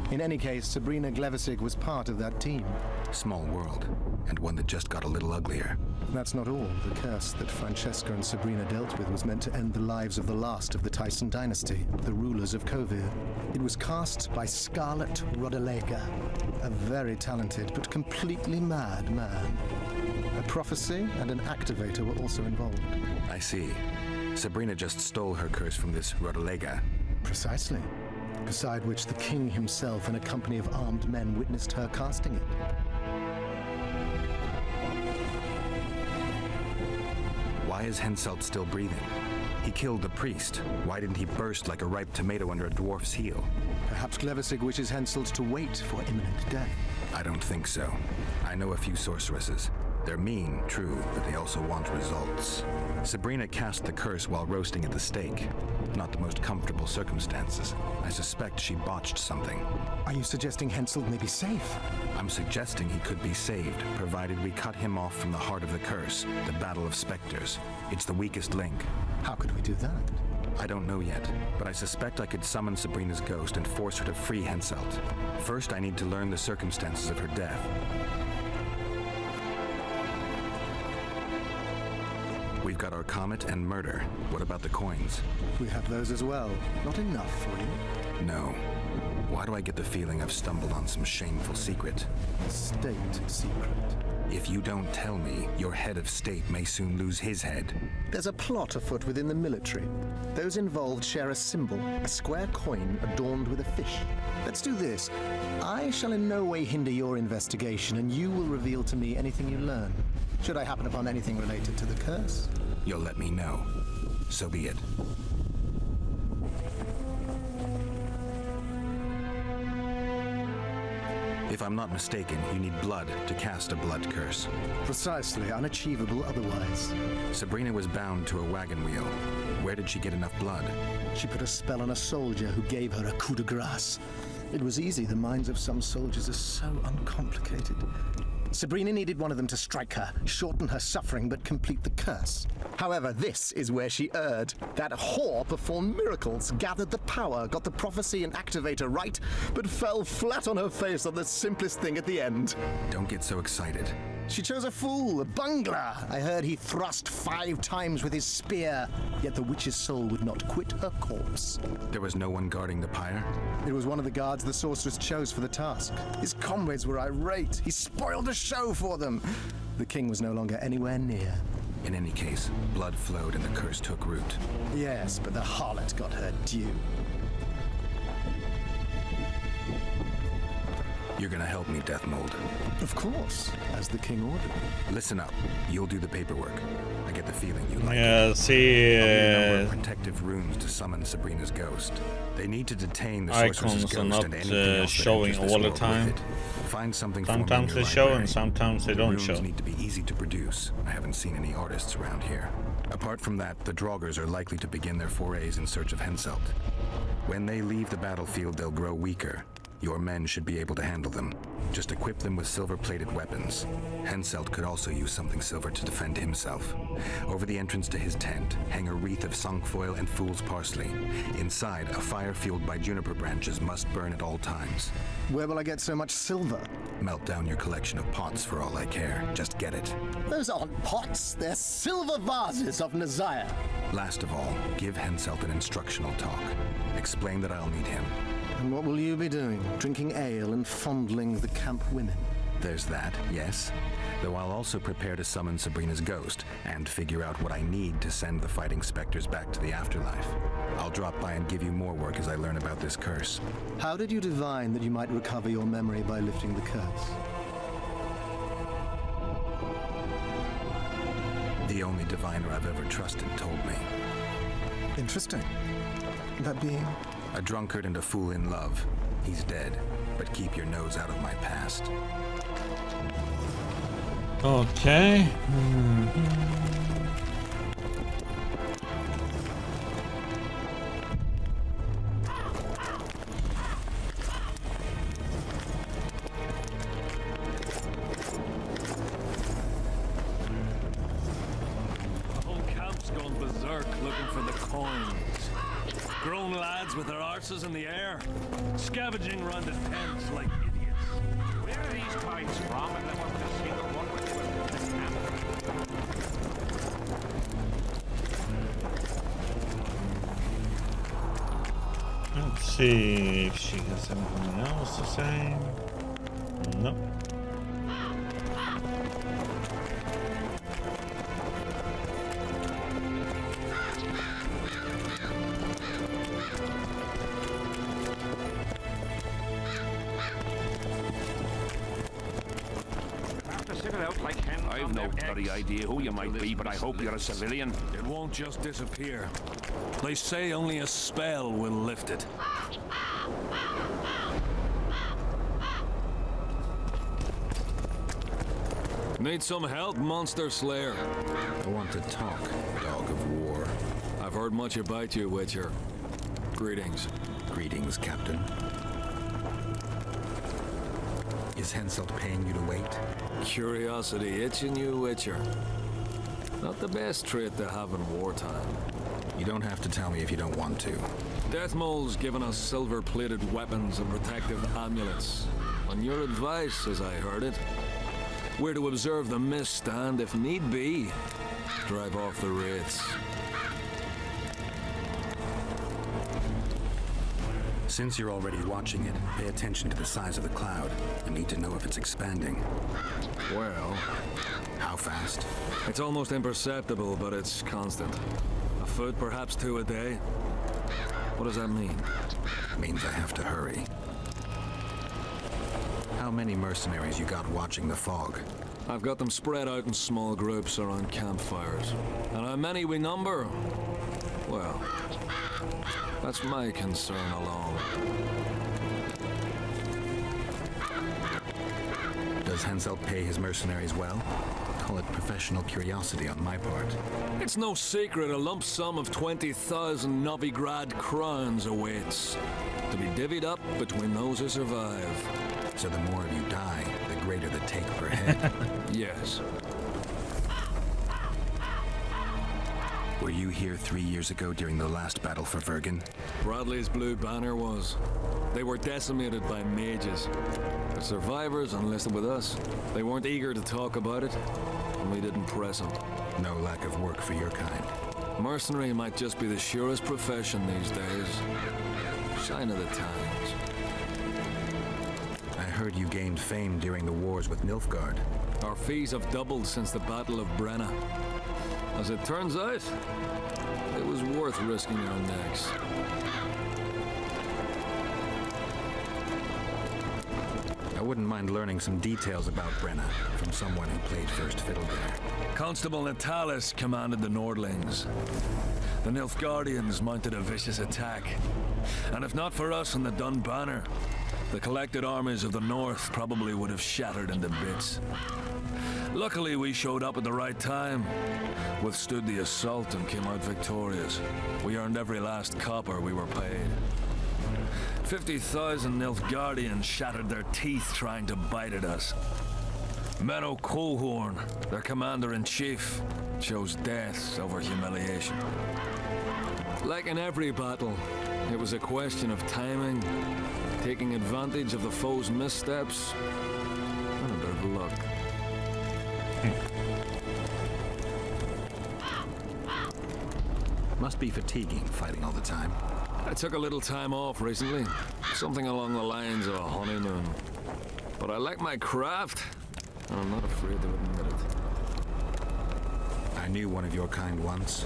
In any case, Sabrina Glevisig was part of that team. Small world, and one that just got a little uglier. That's not all. The curse that Francesca and Sabrina dealt with was meant to end the lives of the last of the Tyson dynasty, the rulers of Kovir. It was cast by Scarlet Rodalega, a very talented but completely mad man. A prophecy and an activator were also involved. I see. Sabrina just stole her curse from this Rodalega. Precisely. Beside which the king himself and a company of armed men witnessed her casting it. Why is Henselt still breathing? He killed the priest. Why didn't he burst like a ripe tomato under a dwarf's heel? Perhaps Glevisig wishes Henselt to wait for imminent death. I don't think so. I know a few sorceresses. They're mean, true, but they also want results. Sabrina cast the curse while roasting at the stake. Not the most comfortable circumstances. I suspect she botched something. Are you suggesting Henselt may be safe? I'm suggesting he could be saved, provided we cut him off from the heart of the curse, the Battle of Spectres. It's the weakest link. How could we do that? I don't know yet, but I suspect I could summon Sabrina's ghost and force her to free Henselt. First, I need to learn the circumstances of her death. We've got our comet and murder. What about the coins? We have those as well. Not enough for you? No. Why do I get the feeling I've stumbled on some shameful secret? State secret. If you don't tell me, your head of state may soon lose his head. There's a plot afoot within the military. Those involved share a symbol, a square coin adorned with a fish. Let's do this. I shall in no way hinder your investigation, and you will reveal to me anything you learn. Should I happen upon anything related to the curse? You'll let me know. So be it. If I'm not mistaken, you need blood to cast a blood curse. Precisely, unachievable otherwise. Sabrina was bound to a wagon wheel. Where did she get enough blood? She put a spell on a soldier who gave her a coup de grace. It was easy. The minds of some soldiers are so uncomplicated. Sabrina needed one of them to strike her, shorten her suffering, but complete the curse. However, this is where she erred. That whore performed miracles, gathered the power, got the prophecy and activator right, but fell flat on her face on the simplest thing at the end. Don't get so excited. She chose a fool, a bungler. I heard he thrust 5 times with his spear, yet the witch's soul would not quit her corpse. There was no one guarding the pyre? It was one of the guards the sorceress chose for the task. His comrades were irate. He spoiled the show for them. The king was no longer anywhere near. In any case, blood flowed and the curse took root. Yes, but the harlot got her due. You're gonna help me, Deathmold. Of course, as the king ordered. Listen up. You'll do the paperwork. I get the feeling you like Yeah, it. see, I'll need a number of protective runes to summon Sabrina's ghost. They need to detain the sorceress's icons are ghost not and anything else that showing enters this all the world with time. it. Find something for me in Sometimes your they show library. and sometimes they don't Runes show. need to be easy to produce. I haven't seen any artists around here. Apart from that, the Draugrs are likely to begin their forays in search of Henselt. When they leave the battlefield, they'll grow weaker. Your men should be able to handle them. Just equip them with silver-plated weapons. Henselt could also use something silver to defend himself. Over the entrance to his tent, hang a wreath of cinquefoil and fool's parsley. Inside, a fire fueled by juniper branches must burn at all times. Where will I get so much silver? Melt down your collection of pots for all I care. Just get it. Those aren't pots, they're silver vases of Nazaya. Last of all, give Henselt an instructional talk. Explain that I'll meet him. And what will you be doing? Drinking ale and fondling the camp women? There's that, yes. Though I'll also prepare to summon Sabrina's ghost and figure out what I need to send the fighting specters back to the afterlife. I'll drop by and give you more work as I learn about this curse. How did you divine that you might recover your memory by lifting the curse? The only diviner I've ever trusted told me. Interesting. That being? A drunkard and a fool in love. He's dead, but keep your nose out of my past. Okay. The whole camp's gone berserk looking for the coins. Grown lads with their arses in the air, scavenging round the tents like idiots. Where are these coins from? And I want to see the one with the Let's see if she has anything else to say. Nope. I've no bloody idea who you might be, but I hope you're a civilian. It won't just disappear. They say only a spell will lift it. Need some help, Monster Slayer? I want to talk, dog of war. I've heard much about you, Witcher. Greetings. Greetings, Captain. Is Henselt paying you to wait? Curiosity itching you, Witcher. Not the best trait to have in wartime. You don't have to tell me if you don't want to. Deathmole's given us silver-plated weapons and protective amulets. On your advice, as I heard it, we're to observe the mist and, if need be, drive off the wraiths. Since you're already watching it, pay attention to the size of the cloud. I need to know if it's expanding. Well, how fast? It's almost imperceptible, but it's constant. A foot, perhaps 2 a day. What does that mean? Means I have to hurry. How many mercenaries you got watching the fog? I've got them spread out in small groups around campfires. And how many we number? Well, that's my concern alone. Does Henselt pay his mercenaries well? Call it professional curiosity on my part. It's no secret a lump sum of 20,000 Novigrad crowns awaits, to be divvied up between those who survive. So the more of you die, the greater the take per head. Yes. Were you here 3 years ago during the last battle for Vergen? Bradley's Blue Banner was. They were decimated by mages. The survivors enlisted with us. They weren't eager to talk about it, and we didn't press them. No lack of work for your kind. Mercenary might just be the surest profession these days. Sign of the times. I heard you gained fame during the wars with Nilfgaard. Our fees have doubled since the Battle of Brenna. As it turns out, it was worth risking our necks. I wouldn't mind learning some details about Brenna from someone who played first fiddle there. Constable Natalis commanded the Nordlings. The Nilfgaardians mounted a vicious attack. And if not for us and the Dun Banner, the collected armies of the North probably would have shattered into bits. Luckily, we showed up at the right time, withstood the assault, and came out victorious. We earned every last copper we were paid. 50,000 Nilfgaardians shattered their teeth trying to bite at us. Menno Colhorn, their commander-in-chief, chose death over humiliation. Like in every battle, it was a question of timing, taking advantage of the foe's missteps, and a bit of luck. Must be fatiguing fighting all the time. I took a little time off recently. Something along the lines of a honeymoon. But I like my craft, and I'm not afraid to admit it. I knew one of your kind once.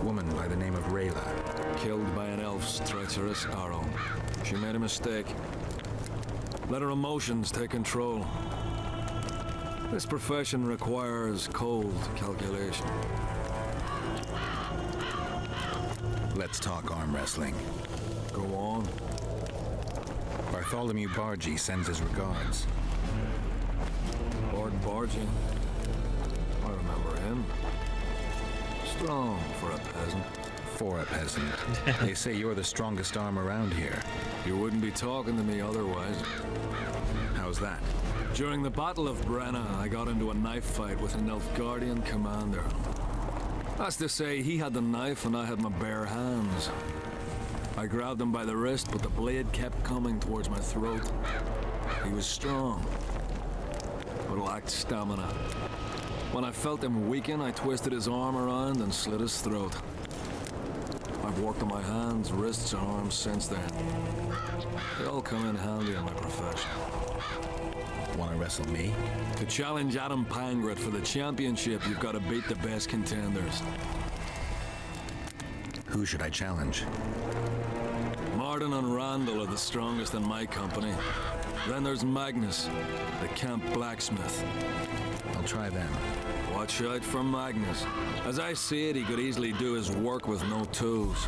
A woman by the name of Rayla. Killed by an elf's treacherous arrow. She made a mistake. Let her emotions take control. This profession requires cold calculation. Let's talk arm wrestling. Go on. Bartholomew Bargy sends his regards. Lord Bargy. I remember him. Strong for a peasant. For a peasant. They say you're the strongest arm around here. You wouldn't be talking to me otherwise. How's that? During the Battle of Brenna, I got into a knife fight with a Nilfgaardian commander. That's to say, he had the knife and I had my bare hands. I grabbed him by the wrist, but the blade kept coming towards my throat. He was strong, but lacked stamina. When I felt him weaken, I twisted his arm around and slit his throat. I've worked on my hands, wrists, and arms since then. They all come in handy in my profession. Want to wrestle me? To challenge Adam Pangret for the championship, you've got to beat the best contenders. Who should I challenge? Martin and Randall are the strongest in my company. Then there's Magnus, the camp blacksmith. I'll try them. Watch out for Magnus. As I see it, he could easily do his work with no tools.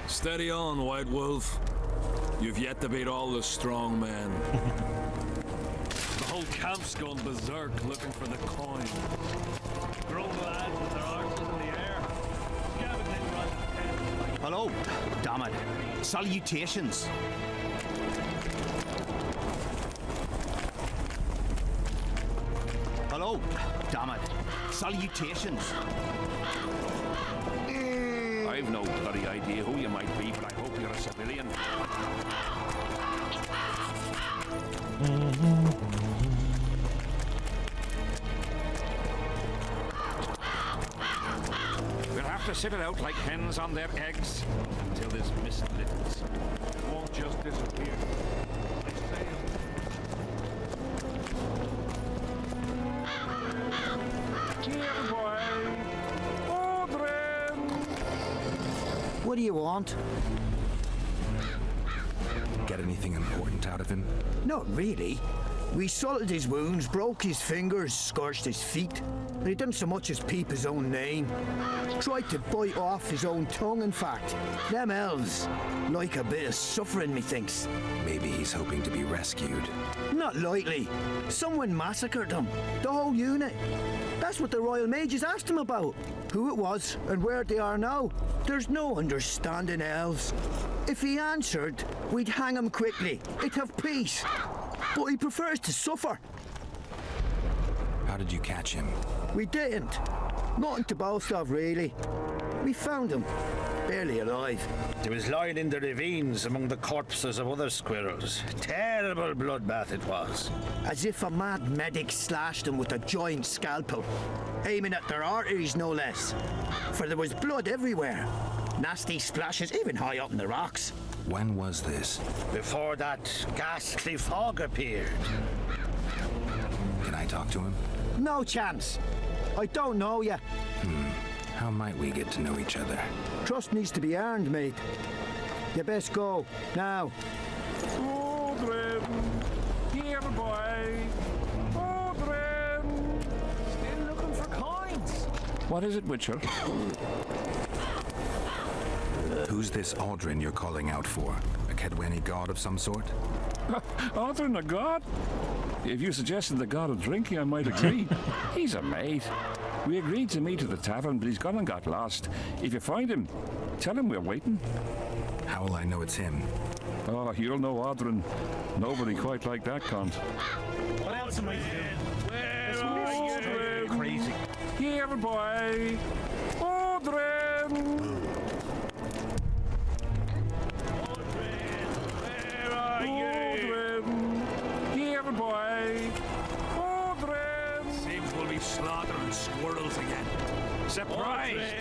Steady on, White Wolf. You've yet to beat all the strong men. The whole camp's gone berserk looking for the coin. Grown lads with their arses in the air. Scavenging right. Hello, damn it. Salutations. Hello, damn it. Salutations. I've no bloody idea who you might be, but I hope you're a civilian. We'll have to sit it out like hens on their eggs until this mist lifts. It won't just disappear. I sail. Here, boy. Odrin! What do you want? Get anything important out of him? Not really. We salted his wounds, broke his fingers, scorched his feet. And he didn't so much as peep his own name. Tried to bite off his own tongue, in fact. Them elves like a bit of suffering, methinks. Maybe he's hoping to be rescued. Not likely. Someone massacred him. The whole unit. That's what the Royal Mages asked him about. Who it was and where they are now. There's no understanding elves. If he answered, we'd hang him quickly. It'd have peace. But he prefers to suffer. How did you catch him? We didn't. Nothing to boast of, really. We found him. Barely alive. He was lying in the ravines among the corpses of other squirrels. Terrible bloodbath it was. As if a mad medic slashed him with a giant scalpel. Aiming at their arteries, no less. For there was blood everywhere. Nasty splashes, even high up in the rocks. When was this? Before that ghastly fog appeared. Can I talk to him? No chance. I don't know you. How might we get to know each other? Trust needs to be earned, mate. You best go, now. Odrin! Here, boy! Odrin! Still looking for coins. What is it, Witcher? Who's this Aldrin you're calling out for? A Kedweni god of some sort? Aldrin, a god? If you suggested the god of drinking, I might agree. He's a mate. We agreed to meet at the tavern, but he's gone and got lost. If you find him, tell him we're waiting. How will I know it's him? Oh, you'll know Aldrin. Nobody quite like that cunt. What else am I doing? Where are you? Crazy. Here, boy. Aldrin! Where are you? Here, boy. Aldrin! Seems we'll be slaughtering squirrels again. Surprised!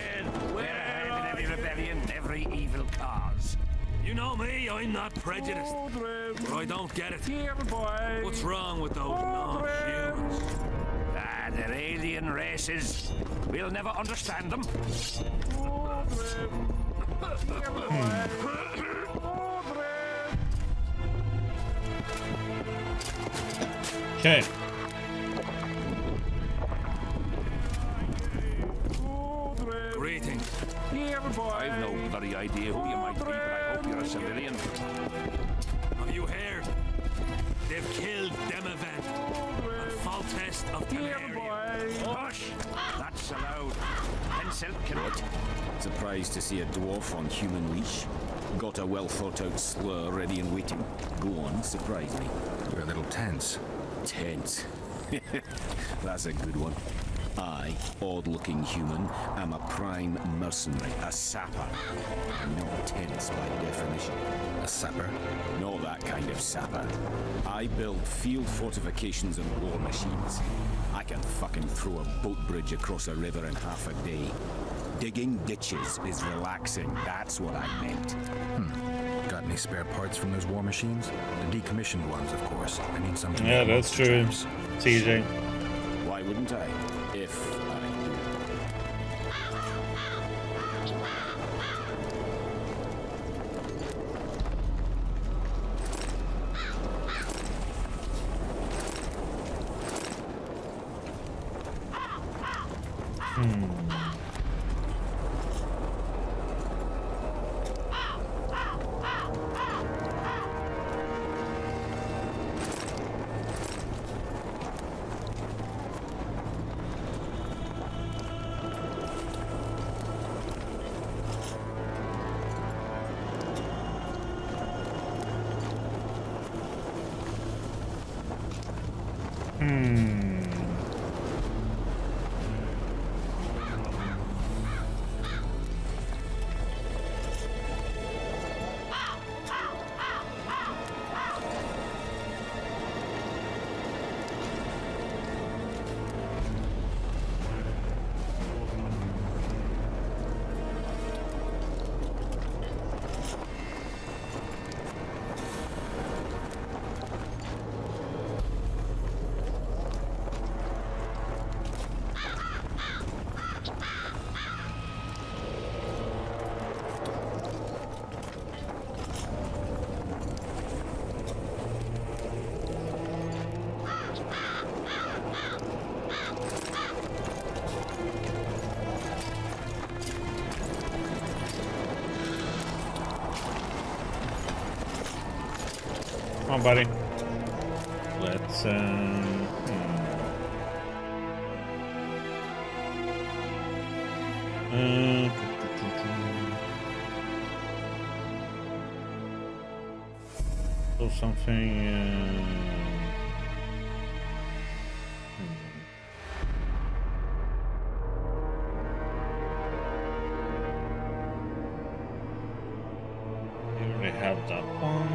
We're ahead in every rebellion, every evil cause. You know me, I'm not prejudiced. But I don't get it. Here, boy. What's wrong with those non-humans? They're alien races. We'll never understand them. Okay. Greetings. I've no bloody idea who you might be, but I hope you're a civilian. Have you heard? They've killed Demavent and Foltest of Temeria. Hush! That's allowed. Pencil, Knut. Surprised to see a dwarf on human leash? Got a well-thought-out slur ready and waiting. Go on, surprise me. You're a little tense. Tense. That's a good one. I, odd-looking human, am a prime mercenary, a sapper. I'm not tense by definition. A sapper? Not that kind of sapper. I build field fortifications and war machines. I can fucking throw a boat bridge across a river in half a day. Digging ditches is relaxing, that's what I meant. Got any spare parts from those war machines? The decommissioned ones, of course. I need some to Yeah, make that's monster true. traps. TJ. Why wouldn't I? If I do. Come on, buddy. Let's do something. You already have that one.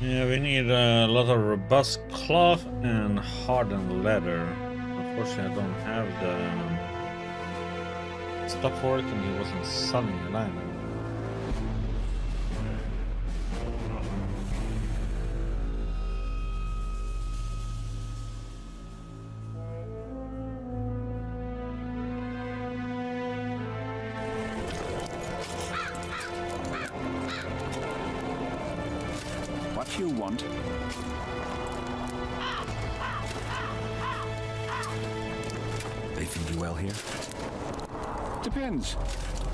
Yeah, we need a lot of robust cloth and hardened leather. Unfortunately, I don't have the stuff for it, and he wasn't selling the line. What you want? They feed you well here? Depends.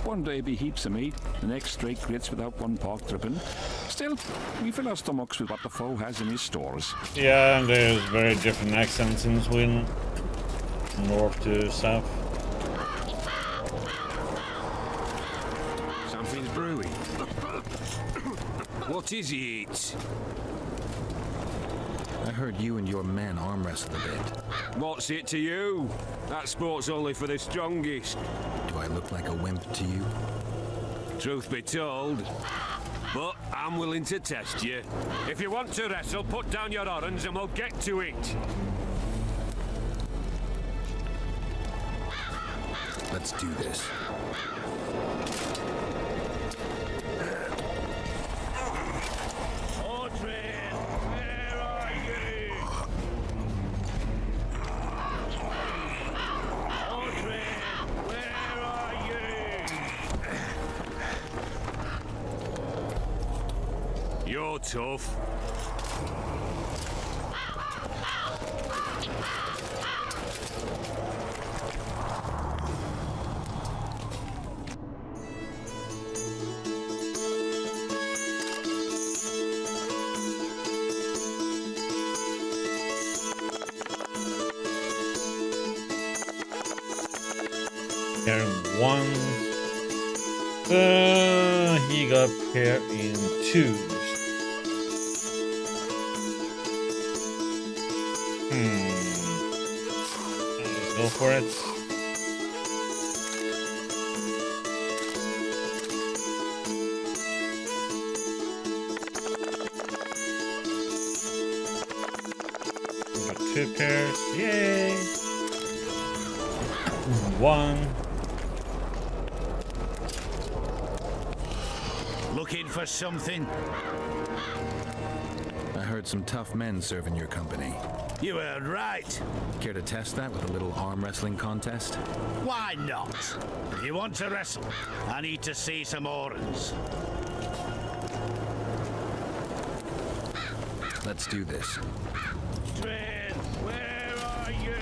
One day be heaps of meat, the next straight grits without one pork dripping. Still, we fill our stomachs with what the foe has in his stores. Yeah, and there's very different accents in Sweden, north to south. Something's brewing. What is it? I heard you and your men arm wrestled a bit. What's it to you? That sport's only for the strongest. Do I look like a wimp to you? Truth be told. But I'm willing to test you. If you want to wrestle, put down your orange and we'll get to it. Let's do this. You're tough. Here one. He got here in twos. Let's go for it. We got 2 pairs. Yay! 1. Looking for something? I heard some tough men serve in your company. You heard right. Care to test that with a little arm wrestling contest? Why not? If you want to wrestle, I need to see some orange. Let's do this. Trin, where are you?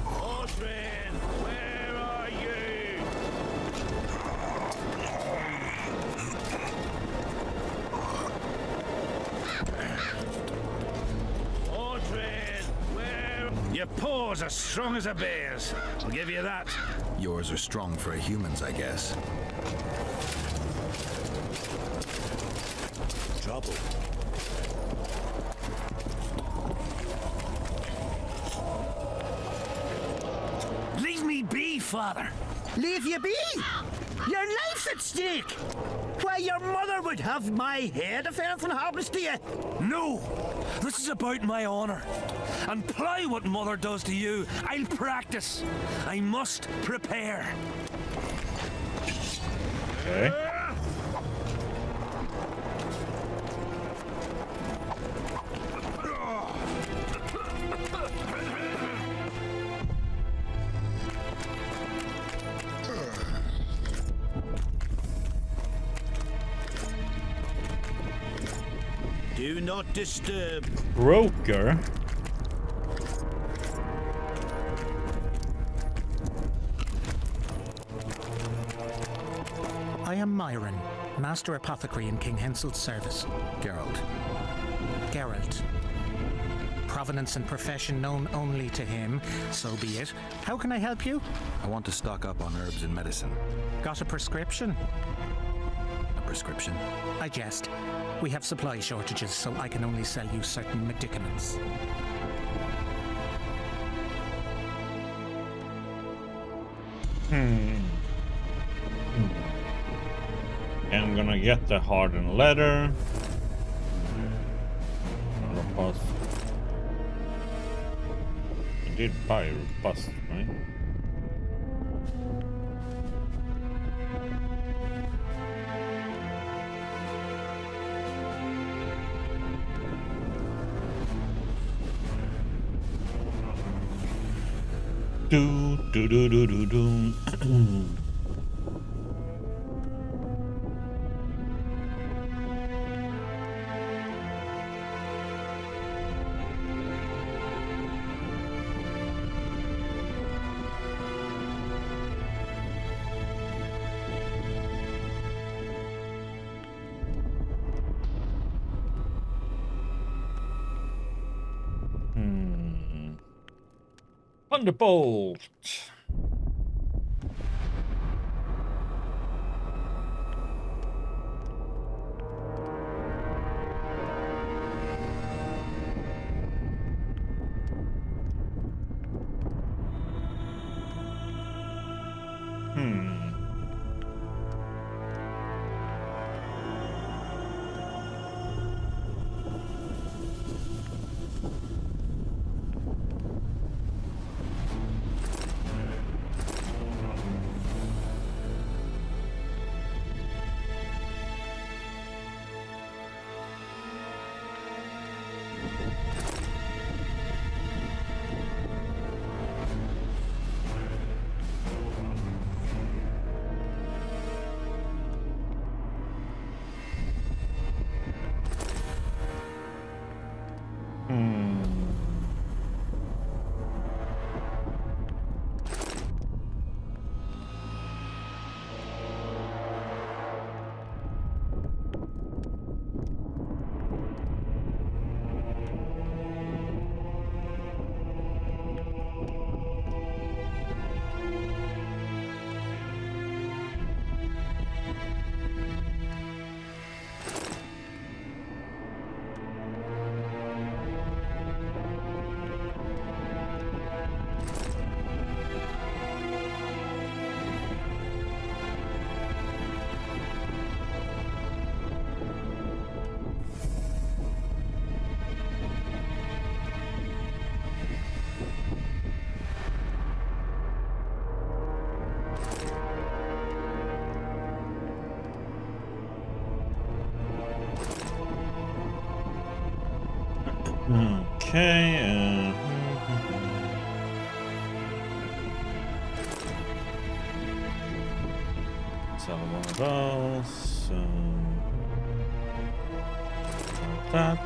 Oh, Trin, where are you? Oh, Trin, where? Your paws are strong as a bear's. I'll give you that. Yours are strong for a human's, I guess. Trouble. Leave me be, father. Leave you be? Your life's at stake. Why your mother would have my head if anything happens to you. No! This is about my honor. And ply what mother does to you, I'll practice. I must prepare. Okay. Do not disturb. Broker. I am Myron, Master Apothecary in King Henselt's service. Geralt. Geralt. Provenance and profession known only to him, so be it. How can I help you? I want to stock up on herbs and medicine. Got a prescription? A prescription? I jest. We have supply shortages, so I can only sell you certain medicaments. I'm gonna get the hardened leather. Robust. I did buy robust, right? Do do do do do do. Thunderbolt. Okay, sell one of those. That.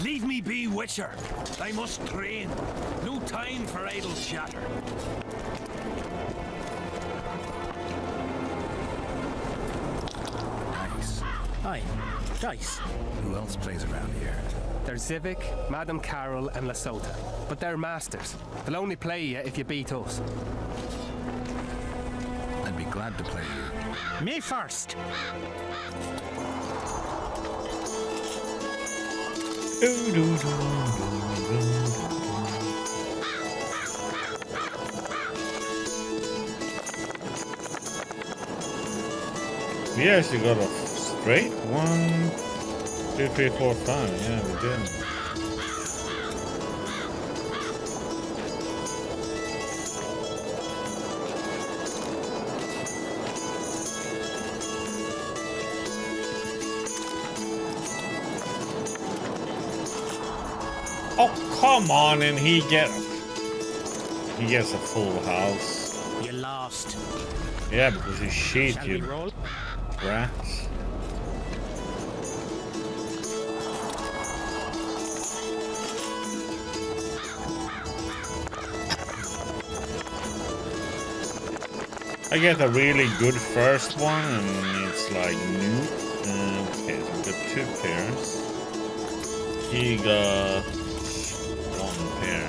Leave me be, Witcher. I must train. No time for idle chatter. Nice. Aye, dice. Who else plays around here? There's Zivik, Madame Carol, and Lesota. But they're masters. They'll only play you if you beat us. I'd be glad to play you. Me first. We actually got a straight 1, 2, 3, 4, 5. Yeah, we did. Oh, come on, and he gets a full house. You lost. Yeah, because he shit Shall you. we roll? Rats. I get a really good first one, and it's like new. Okay, so we got 2 pairs. He got 1 pair.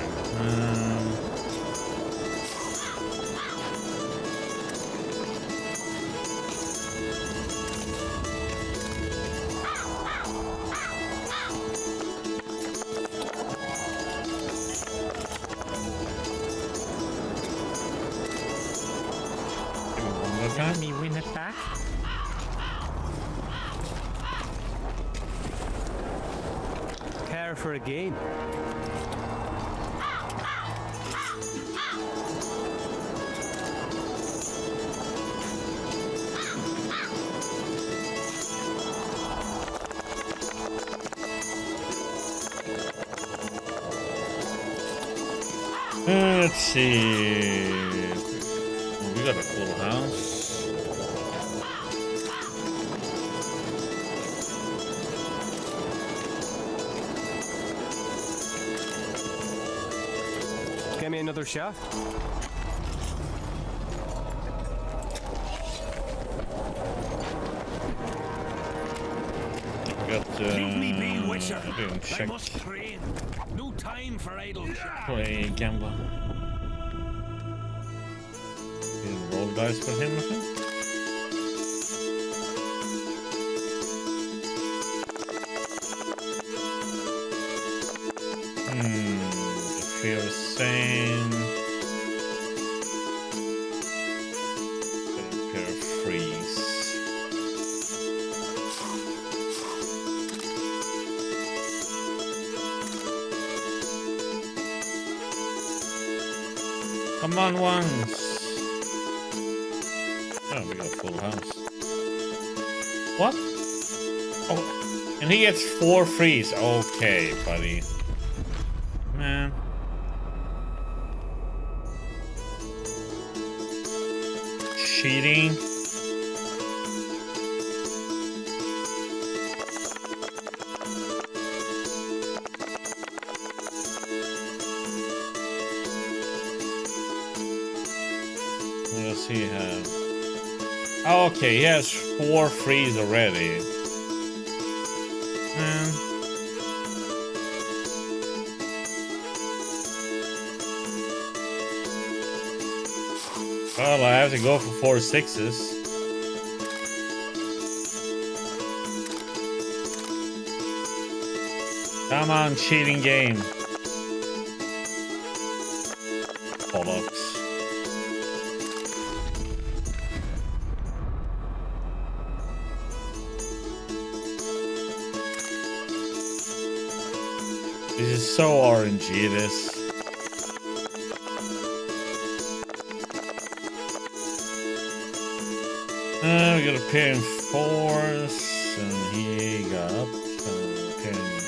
Let me win it back. Care for a game? Let's see. We got a full house. Give me another shot. Got Leave me be, Witcher. I didn't I check. must train. No time for idle chat. Play gambler. Didn't roll dice for him, I think. They feel the same. Pair of freeze. Come on, once. Oh, we got a full house. What? Oh, and he gets 4 freeze. Okay, buddy. Man. Cheating. What does he have? Oh, okay, he has 4 freeze already. Man. Well, I have to go for 4 6s. Come on, cheating game. Bollocks. This is so RNG, this. We got a pair in 4s, and he got a pair in 5.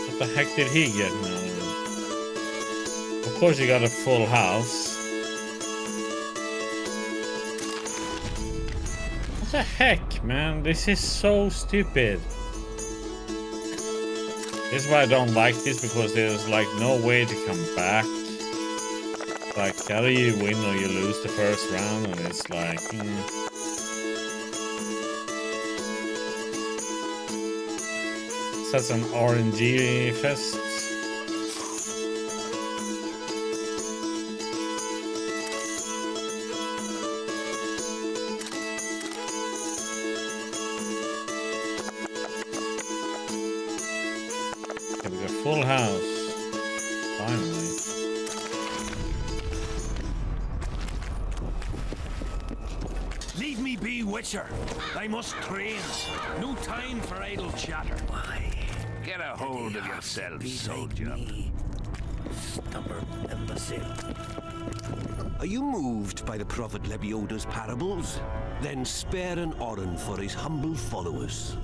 What the heck did he get now? Of course he got a full house. What the heck, man. This is so stupid. This is why I don't like this, because there's like no way to come back. Like, either you win or you lose the first round, and it's like... Such an RNG fest. Okay, we got full house. Finally. Leave me be, Witcher. I must train. No time for idle chatter. Get a hold of yourself, soldier. Stubborn imbecile. Are you moved by the Prophet Lebioda's parables? Then spare an Orin for his humble followers.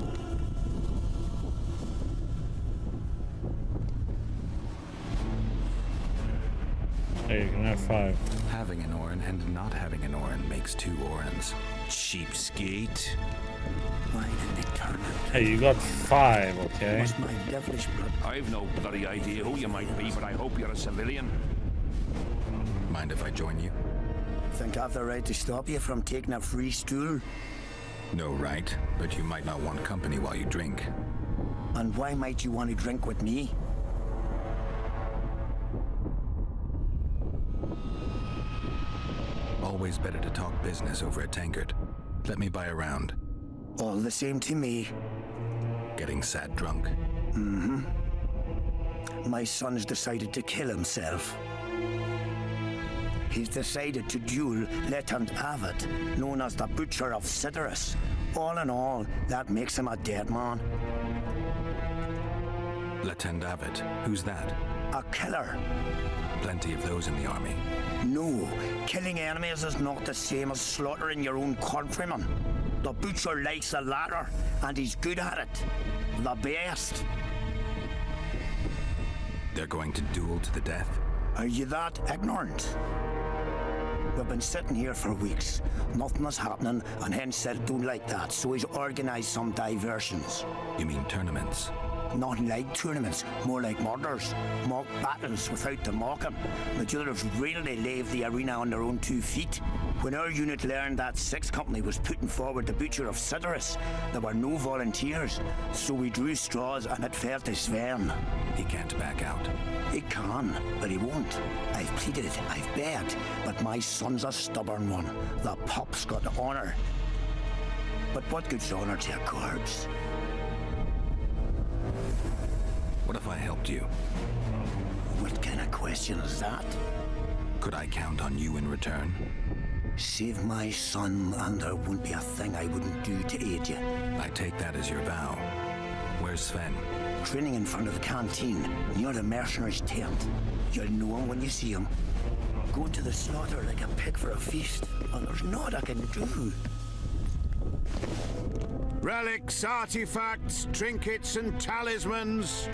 Hey, you can have 5. Having an Orin and not having an Orin makes 2 Orins. Cheapskate. Why did they turn out? Hey, you got 5, okay? Must my devilish blood. I've no bloody idea who you might be, but I hope you're a civilian. Mind if I join you? Think I've the right to stop you from taking a free stool? No right, but you might not want company while you drink. And why might you want to drink with me? Always better to talk business over a tankard. Let me buy a round. All the same to me. Getting sad drunk. Mm-hmm. My son's decided to kill himself. He's decided to duel Letand Avid, known as the Butcher of Cidaris. All in all, that makes him a dead man. Letand Avid? Who's that? A killer. Plenty of those in the army. No, killing enemies is not the same as slaughtering your own countrymen. The Butcher likes the latter, and he's good at it. The best. They're going to duel to the death? Are you that ignorant? We've been sitting here for weeks. Nothing is happening, and Hen said don't like that, so he's organised some diversions. You mean tournaments? Not like tournaments, more like murders. Mock battles without the mocking. The others really leave the arena on their own 2 feet. When our unit learned that 6th Company was putting forward the Butcher of Cidaris, there were no volunteers, so we drew straws and it fell to Sven. He can't back out. He can, but he won't. I've pleaded, I've begged, but my son's a stubborn one. The pup's got honour. But what good's honour to a corpse? What if I helped you? What kind of question is that? Could I count on you in return? Save my son, and there won't be a thing I wouldn't do to aid you. I take that as your vow. Where's Sven? Training in front of the canteen, near the mercenary's tent. You'll know him when you see him. Going to the slaughter like a pig for a feast, and there's naught I can do. Relics, artifacts, trinkets, and talismans.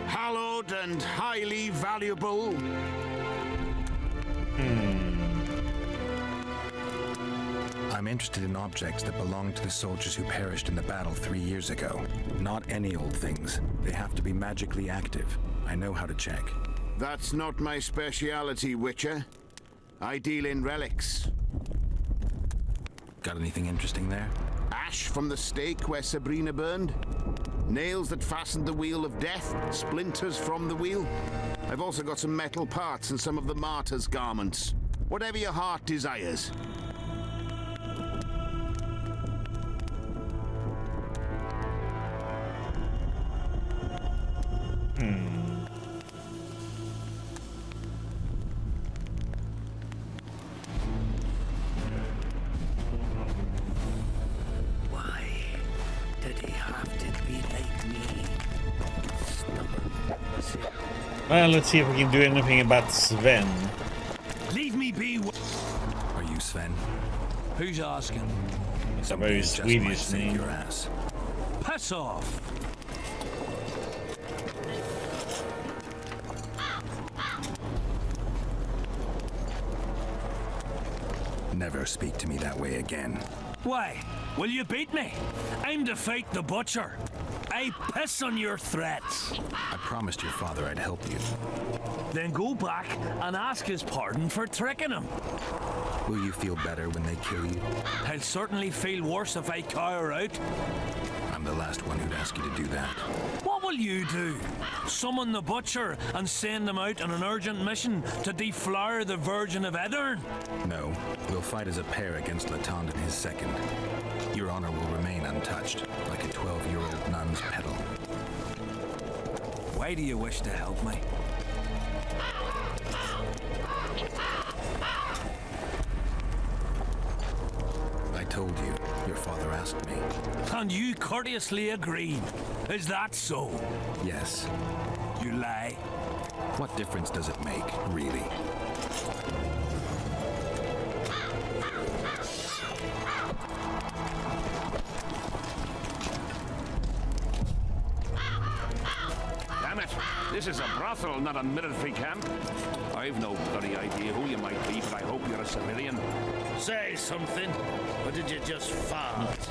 Hallowed and highly valuable. I'm interested in objects that belong to the soldiers who perished in the battle 3 years ago. Not any old things. They have to be magically active. I know how to check. That's not my speciality, Witcher. I deal in relics. Got anything interesting there? Ash from the stake where Sabrina burned. Nails that fastened the wheel of death. Splinters from the wheel. I've also got some metal parts and some of the martyr's garments. Whatever your heart desires. Well, let's see if we can do anything about Sven. Leave me be. Are you Sven? Who's asking? It's a very Swedish name. Your ass. Piss off. Never speak to me that way again. Why? Will you beat me? I'm to fight the butcher. I piss on your threats. I promised your father I'd help you. Then go back and ask his pardon for tricking him. Will you feel better when they kill you? I'll certainly feel worse if I cower out. I'm the last one who'd ask you to do that. What will you do? Summon the butcher and send him out on an urgent mission to deflower the Virgin of Aedirn? No, we'll fight as a pair against Latond and his second. Your honor will remain untouched, like a 12-year-old nun's petal. Why do you wish to help me? I told you. Your father asked me. And you courteously agreed. Is that so? Yes. You lie. What difference does it make, really? Damn it! This is a brothel, not a military camp. I've no bloody idea who you might be, but I hope you're a civilian. Say something, or did you just fart?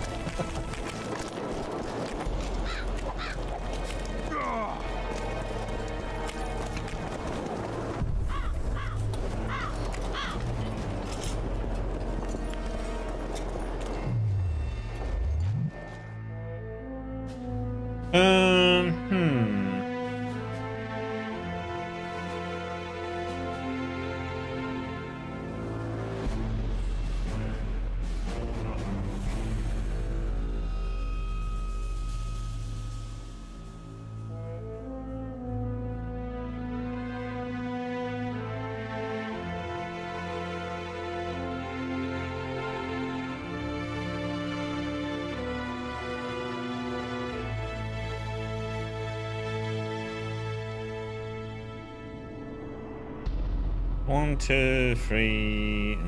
One, two, three.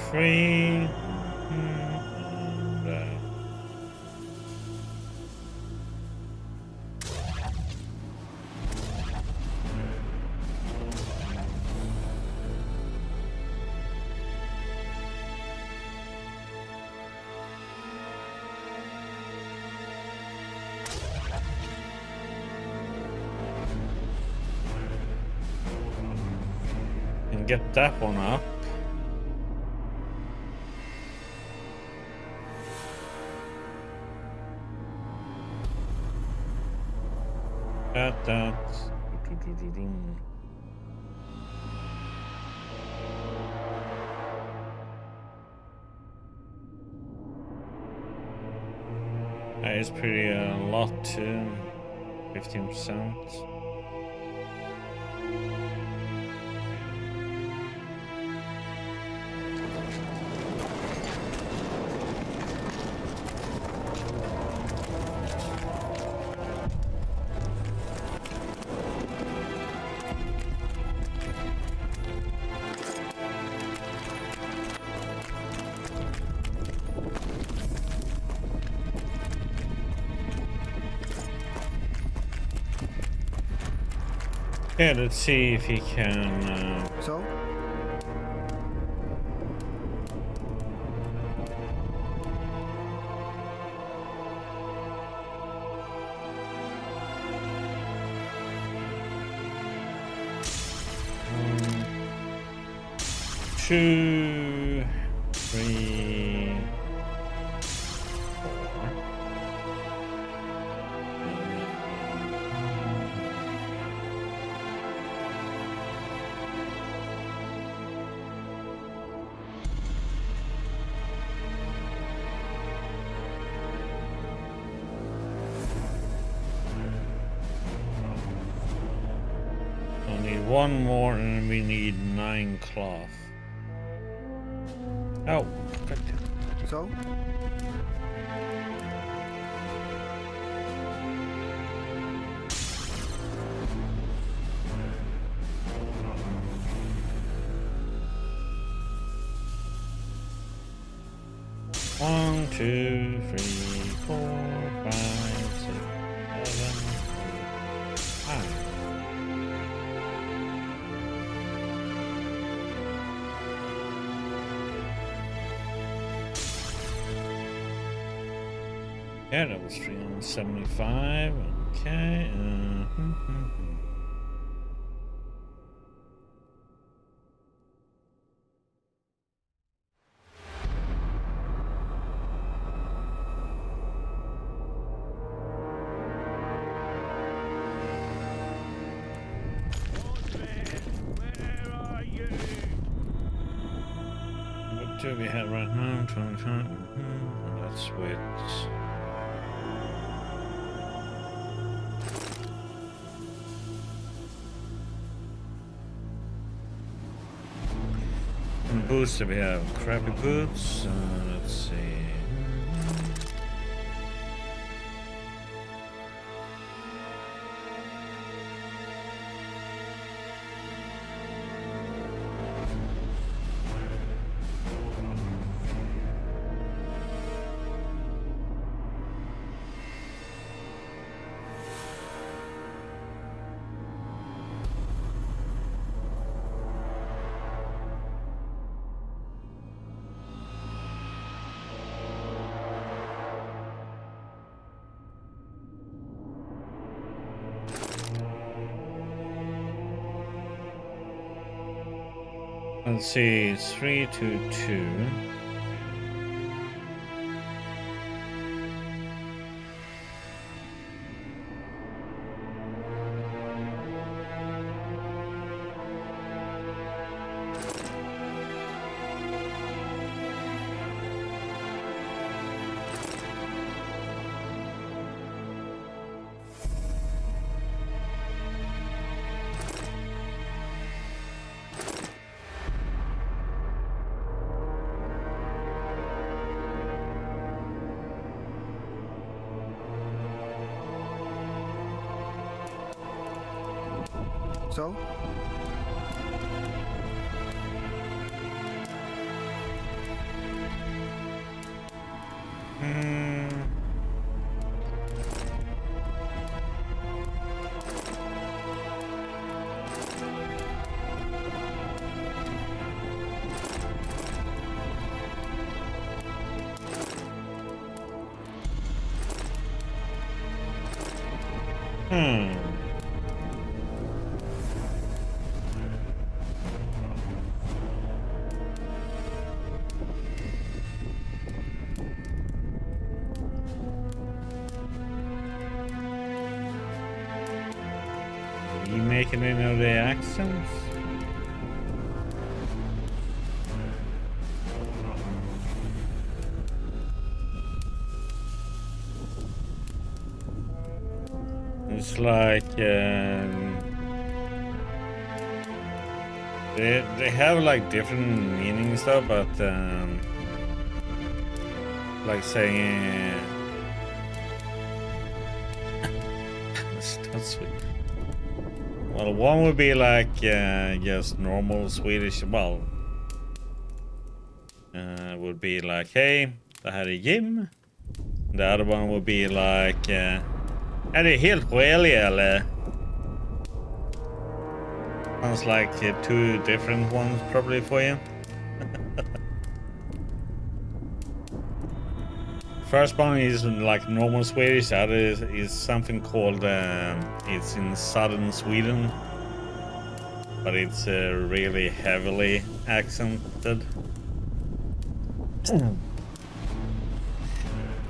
Three. And get that one up. That. That is pretty a lot too. 15%. Yeah, let's see if he can. So? Two, three, four. I need one more and we need 9 cloth. Oh, good. So? 1, 2, 3, 4, 5, 6, 7, 8, 9. Yeah, that was 375. Okay. What do we have right now? 25. Let's switch. Boots, we have crappy boots. Let's see. Let's see, it's 3, 2, 2. So? You making any of the accents? It's like they have like different meanings though, but like saying it's not sweet. Well, one would be like just normal Swedish. Well, would be like, hey, det här är Jim. The other one would be like, är det helt skälig eller? Sounds like two different ones probably for you. First one is like normal Swedish, the other is something called, it's in southern Sweden, but it's really heavily accented.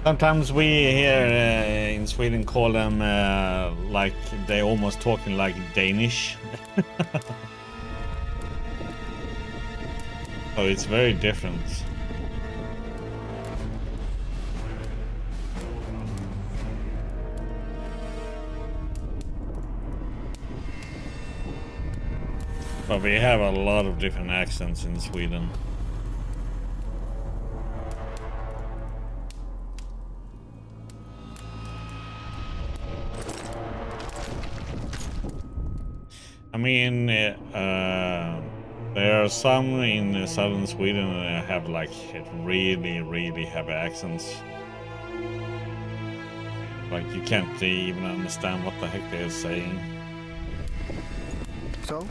Sometimes we here in Sweden call them like they're almost talking like Danish. So it's very different. But we have a lot of different accents in Sweden. I mean, There are some in southern Sweden that have like really, really heavy accents. Like you can't even understand what the heck they're saying. So?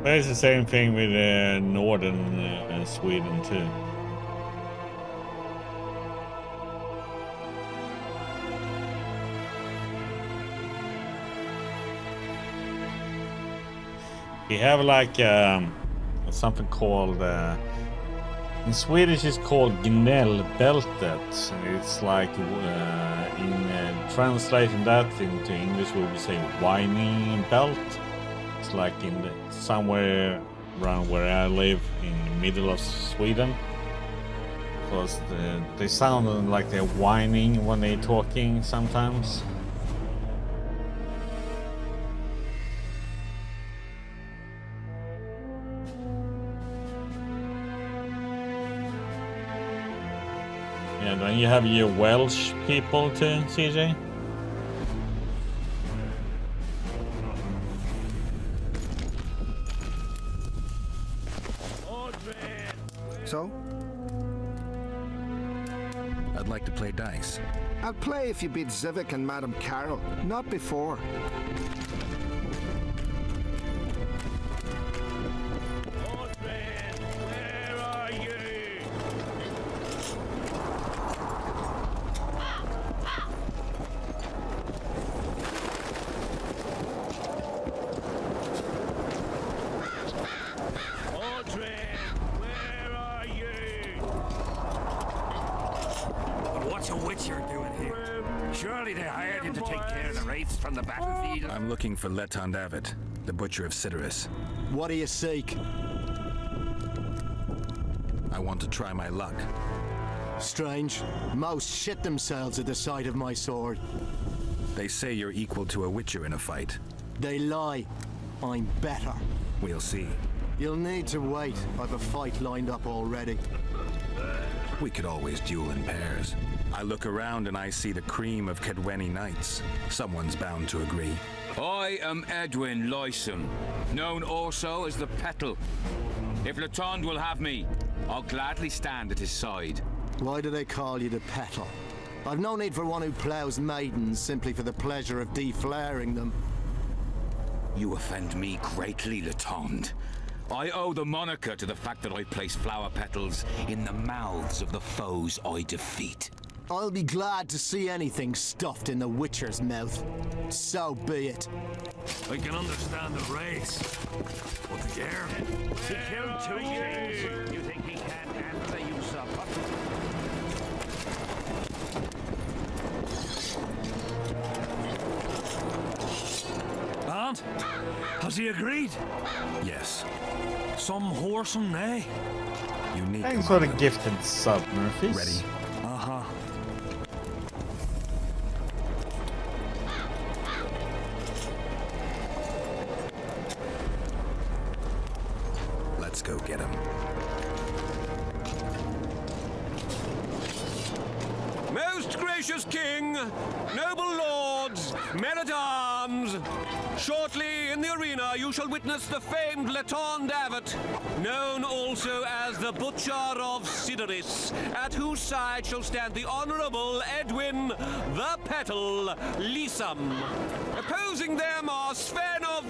But it's the same thing with northern Sweden too. We have like something called in Swedish it's called gnällbältet. It's like translating that into English we would say whining belt. It's like in somewhere around where I live in the middle of Sweden, because they sound like they're whining when they're talking sometimes. And then you have your Welsh people too, CJ. So? I'd like to play dice. I'll play if you beat Zivik and Madame Carroll, not before. Where are you? What's a witcher doing here? Surely they hired him to take care of the wraiths from the battlefield. I'm looking for Letond Avet, the Butcher of Cidaris. What do you seek? I want to try my luck. Strange. Most shit themselves at the sight of my sword. They say you're equal to a Witcher in a fight. They lie. I'm better. We'll see. You'll need to wait. I've a fight lined up already. We could always duel in pairs. I look around and I see the cream of Kedweni knights. Someone's bound to agree. I am Edwin Lysum, known also as the Petal. If Letond will have me, I'll gladly stand at his side. Why do they call you the Petal? I've no need for one who ploughs maidens simply for the pleasure of deflaring them. You offend me greatly, Letond. I owe the moniker to the fact that I place flower petals in the mouths of the foes I defeat. I'll be glad to see anything stuffed in the Witcher's mouth. So be it. I can understand the wraiths, but the dare He killed 2 kings. You think he can't handle the usurper? And? Has he agreed? Yes. Some whoresome nay? Unique. Thanks for the gifted sub, Murphys. Ready? Uh-huh. Let's go get him. Most gracious king, noble lords, men-at-arms, shortly in the arena you shall witness the famed Letond Avet, known also as the Butcher of Cidaris, at whose side shall stand the Honourable Edwin the Petal Lysum. Opposing them are Sven of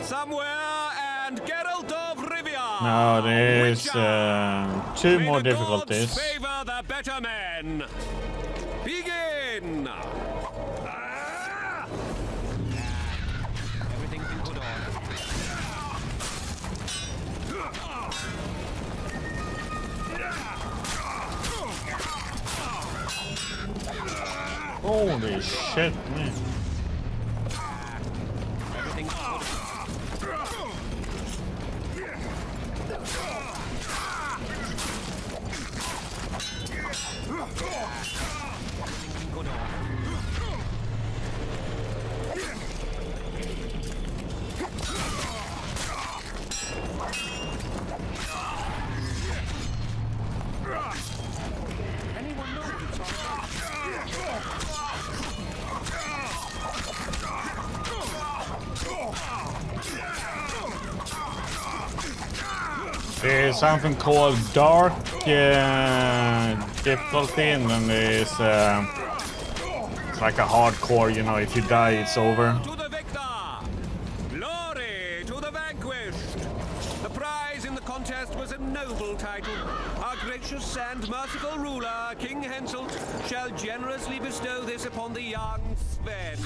somewhere and Geralt of Rivia. No, there's two more May the difficulties. gods favor the better men. Begin! Everything's been put on. Holy shit, man. Everything's put on. There's something called dark difficulty, and then there's it's like a hardcore. You know, if you die, it's over. To the victor! Glory to the vanquished! The prize in the contest was a noble title. Our gracious and merciful ruler, King Henselt, shall generously bestow this upon the young Sven.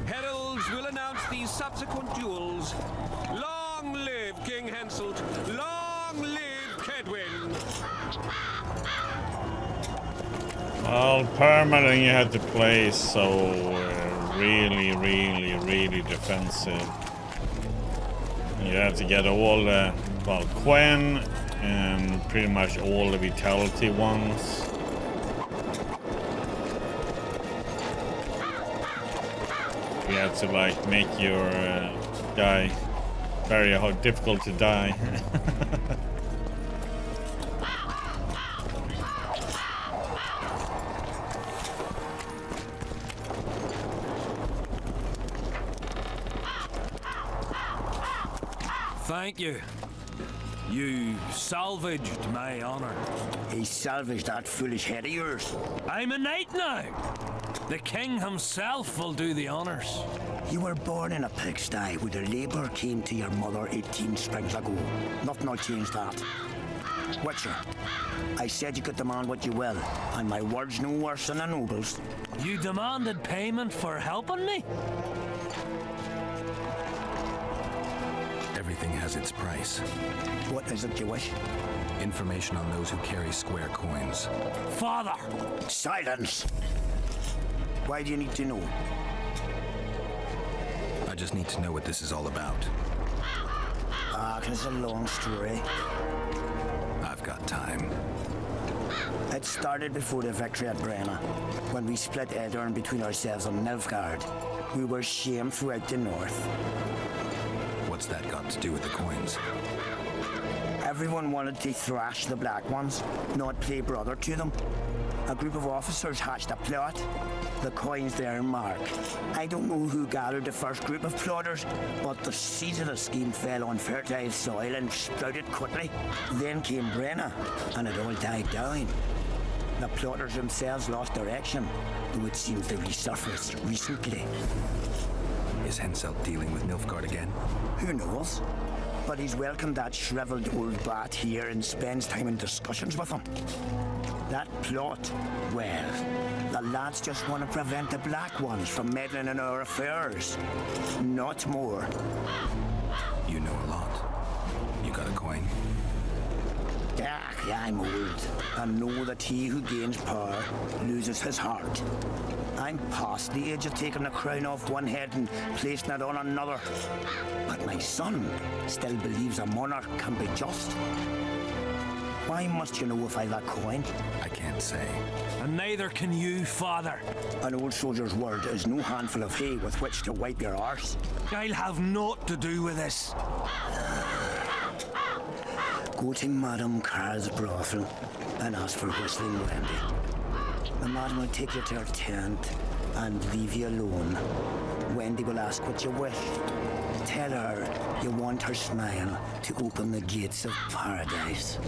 Heralds will announce these subsequent duels. Long live King Henselt! Long live Kedwin! Well, permanent you had to play so really defensive. You have to get all the, well, Quen and pretty much all the vitality ones. You have to like make your guy very hard, difficult to die. Thank you. You salvaged my honor. He salvaged that foolish head of yours. I'm a knight now. The king himself will do the honors. You were born in a pigsty where the labour came to your mother 18 springs ago. Nothing will change that. Witcher, I said you could demand what you will, and my word's no worse than a noble's. You demanded payment for helping me? Everything has its price. What is it you wish? Information on those who carry square coins. Father! Silence! Why do you need to know? I just need to know what this is all about. It's a long story. I've got time. It started before the victory at Brenna, when we split Edirn between ourselves and Nilfgaard. We were shamed throughout the north. What's that got to do with the coins? Everyone wanted to thrash the Black Ones, not play brother to them. A group of officers hatched a plot. The coins their mark. I don't know who gathered the first group of plotters, but the seeds of the scheme fell on fertile soil and sprouted quickly. Then came Brenna, and it all died down. The plotters themselves lost direction, though it seems they resurfaced recently. Is Henselt dealing with Nilfgaard again? Who knows? But he's welcomed that shriveled old bat here and spends time in discussions with him. That plot, well, the lads just want to prevent the Black Ones from meddling in our affairs. Not more. You know a lot. You got a coin? Yeah, I'm old, and know that he who gains power loses his heart. I'm past the age of taking the crown off one head and placing it on another. But my son still believes a monarch can be just. Why must you know if I've a coin? I can't say. And neither can you, father. An old soldier's word is no handful of hay with which to wipe your arse. I'll have naught to do with this. Go to Madame Carl's brothel and ask for Whistling Wendy. The madam will take you to her tent and leave you alone. Wendy will ask what you wish. Tell her you want her smile to open the gates of paradise.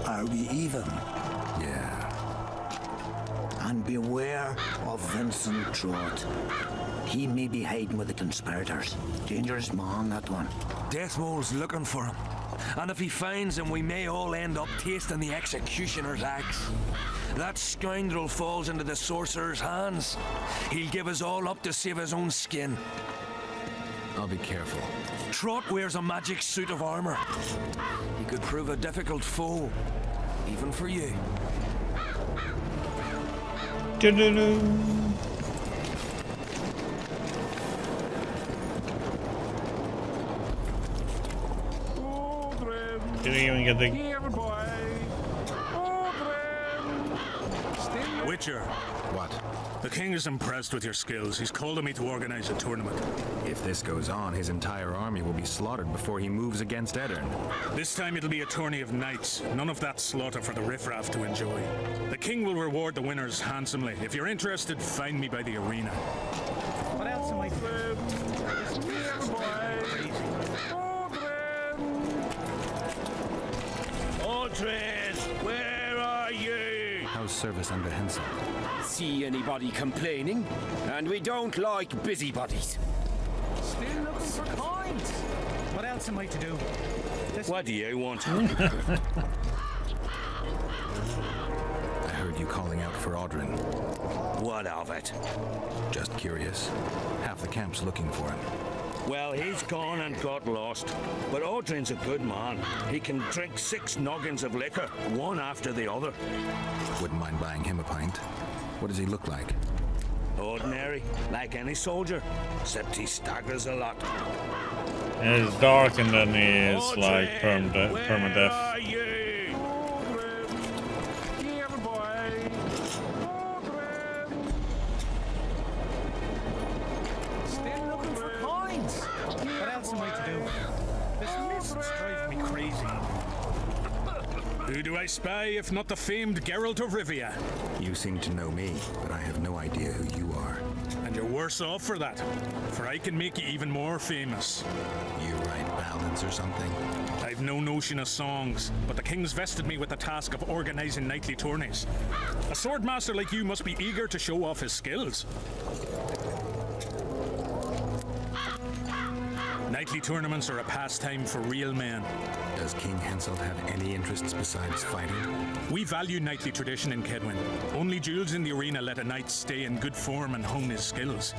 Are we even? Yeah. And beware of Vincent Trott. He may be hiding with the conspirators. Dangerous man, that one. Deathmole's looking for him. And if he finds him, we may all end up tasting the executioner's axe. That scoundrel falls into the sorcerer's hands. He'll give us all up to save his own skin. I'll be careful. Trott wears a magic suit of armor. He could prove a difficult foe, even for you. Didn't even get the... Witcher. What? The king is impressed with your skills. He's called on me to organize a tournament. If this goes on, his entire army will be slaughtered before he moves against Edirn. This time it'll be a tourney of knights. None of that slaughter for the riffraff to enjoy. The king will reward the winners handsomely. If you're interested, find me by the arena. What else am I Aldred, where are you? How's service under Hensel? See anybody complaining? And we don't like busybodies. Still looking for coins. What else am I to do? What do you want? I heard you calling out for Audrin. What of it? Just curious. Half the camp's looking for him. Well, he's gone and got lost. But Audrin's a good man. He can drink 6 noggins of liquor, one after the other. Wouldn't mind buying him a pint. What does he look like? Ordinary, like any soldier, except he staggers a lot. He's dark and then he is like permadeath. Are you? Still looking for coins. What else am I to do? This mist's driving me crazy. Who do I spy if not the famed Geralt of Rivia? You seem to know me, but I have no idea who you are. And you're worse off for that, for I can make you even more famous. You write ballads or something? I've no notion of songs, but the king's vested me with the task of organizing knightly tourneys. A swordmaster like you must be eager to show off his skills. Knightly tournaments are a pastime for real men. Does King Hensel have any interests besides fighting? We value knightly tradition in Kedwin. Only duels in the arena let a knight stay in good form and hone his skills.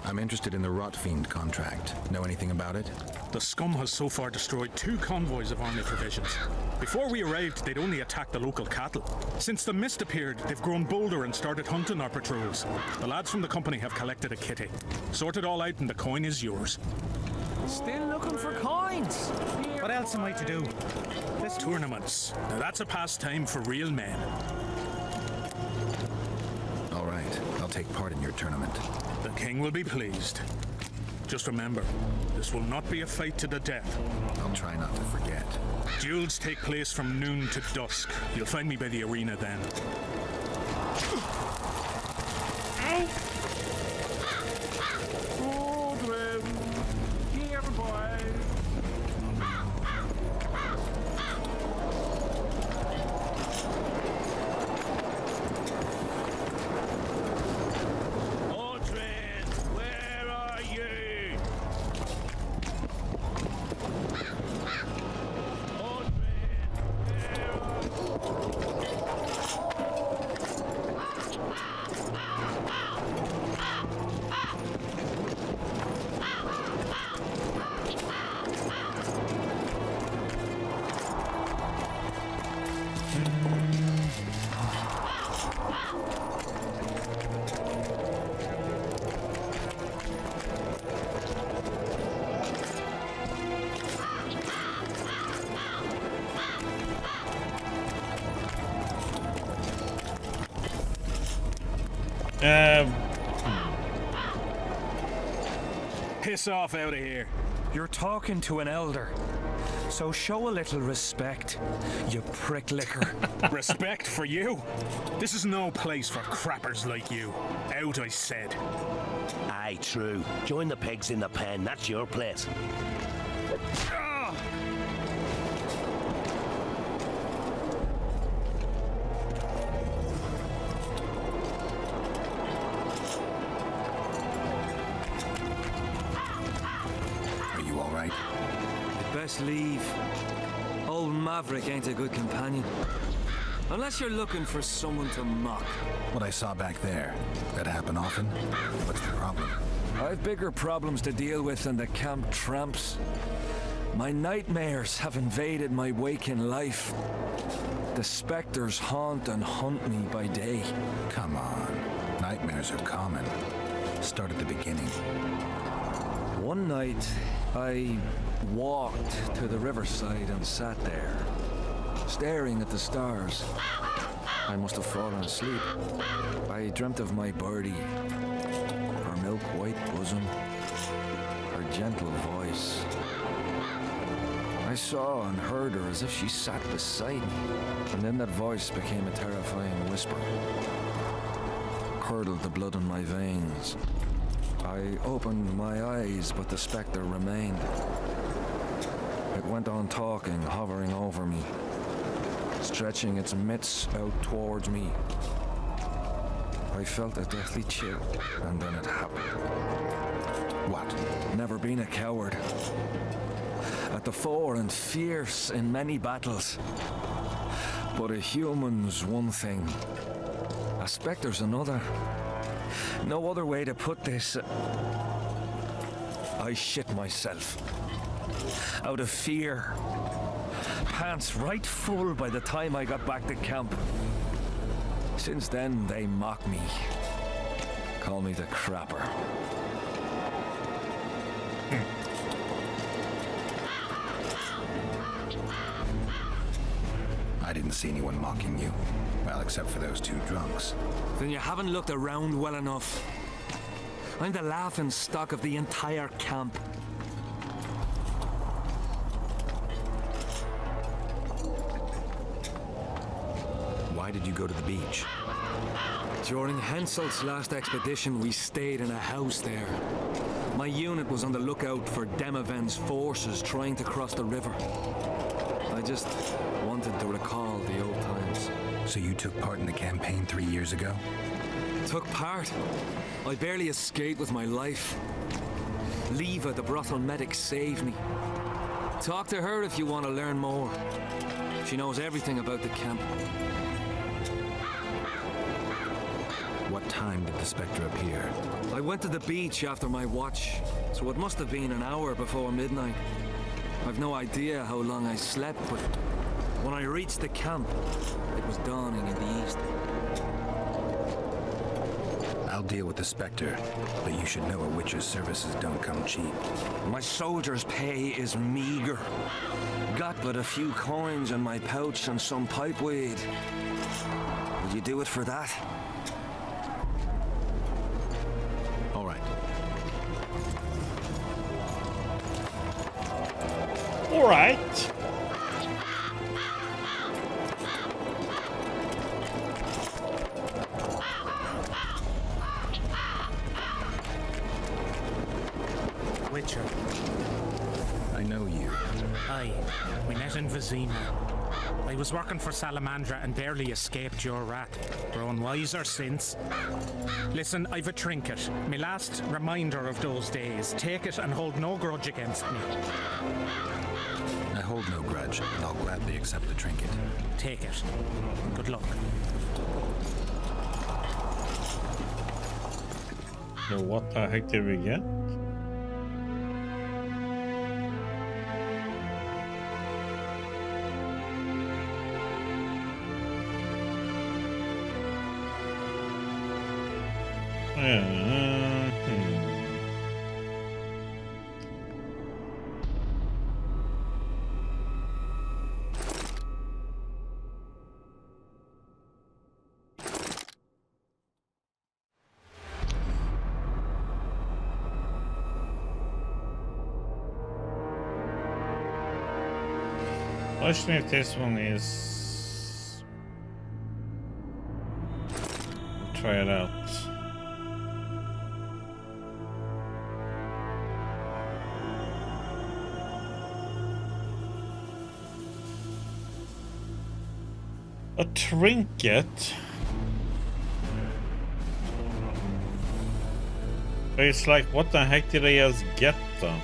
I'm interested in the Rotfiend contract. Know anything about it? The scum has so far destroyed 2 convoys of army provisions. Before we arrived, they'd only attacked the local cattle. Since the mist appeared, they've grown bolder and started hunting our patrols. The lads from the company have collected a kitty. Sort it all out and the coin is yours. Still looking for coins. What else am I to do? Tournaments. Now that's a pastime for real men. All right, I'll take part in your tournament. The king will be pleased. Just remember, this will not be a fight to the death. I'll try not to forget. Duels take place from noon to dusk. You'll find me by the arena then. Piss off out of here. You're talking to an elder, so show a little respect, you pricklicker. Respect for you? This is no place for crappers like you. Out, I said. Aye, true. Join the pigs in the pen. That's your place. Best leave. Old Maverick ain't a good companion. Unless you're looking for someone to mock. What I saw back there, that happen often? What's the problem? I've bigger problems to deal with than the camp tramps. My nightmares have invaded my waking life. The specters haunt and hunt me by day. Come on. Nightmares are common. Start at the beginning. One night, I walked to the riverside and sat there, staring at the stars. I must have fallen asleep. I dreamt of my birdie, her milk-white bosom, her gentle voice. I saw and heard her as if she sat beside me, and then that voice became a terrifying whisper. curdled the blood in my veins. I opened my eyes, but the spectre remained. It went on talking, hovering over me, stretching its mitts out towards me. I felt a deathly chill, and then it happened. What? Never been a coward. At the fore and fierce in many battles. But a human's one thing. A spectre's another. No other way to put this. I shit myself. Out of fear. Pants right full by the time I got back to camp. Since then, they mock me. Call me the crapper. I didn't see anyone mocking you. Well, except for those two drunks. Then you haven't looked around well enough. I'm the laughing stock of the entire camp. Why did you go to the beach? During Henselt's last expedition, we stayed in a house there. My unit was on the lookout for Demoven's forces trying to cross the river. I just wanted to recall the old times. So you took part in the campaign 3 years ago? Took part? I barely escaped with my life. Leva, the brothel medic, saved me. Talk to her if you want to learn more. She knows everything about the camp. What time did the spectre appear? I went to the beach after my watch, so it must have been an hour before midnight. I've no idea how long I slept, but when I reached the camp, it was dawning in the east. I'll deal with the spectre, but you should know a witch's services don't come cheap. My soldier's pay is meager. Got but a few coins in my pouch and some pipeweed. Would you do it for that? All right. All right. Witcher. I know you. Aye, we met in Vizima. I was working for Salamandra and barely escaped your rat. Grown wiser since. Listen, I've a trinket. My last reminder of those days. Take it and hold no grudge against me. I hold no grudge, and I'll gladly accept the trinket. Take it. Good luck. So what the heck did we get? Let's see if this one is. We'll try it out. A trinket. But it's like, what the heck did I just get though?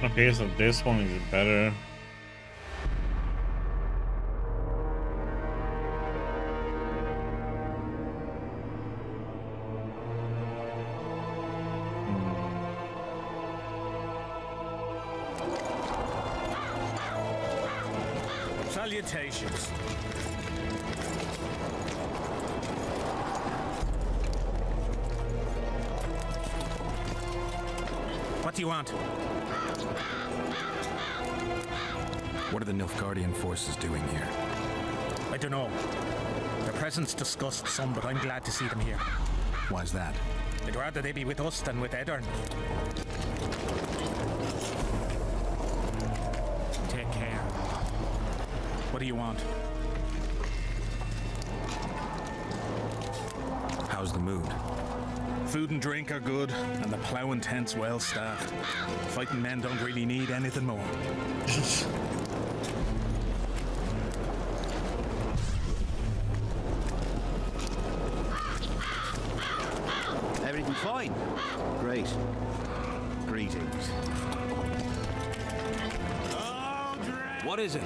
Okay, so this one is better. Salutations. What do you want? What are the Nilfgaardian forces doing here? I don't know. Their presence disgusts some, but I'm glad to see them here. Why's that? I'd rather they be with us than with Edirn. Take care. What do you want? How's the mood? Food and drink are good, and the plough and tent's well staffed. Fighting men don't really need anything more. Everything fine? Great. Greetings. What is it?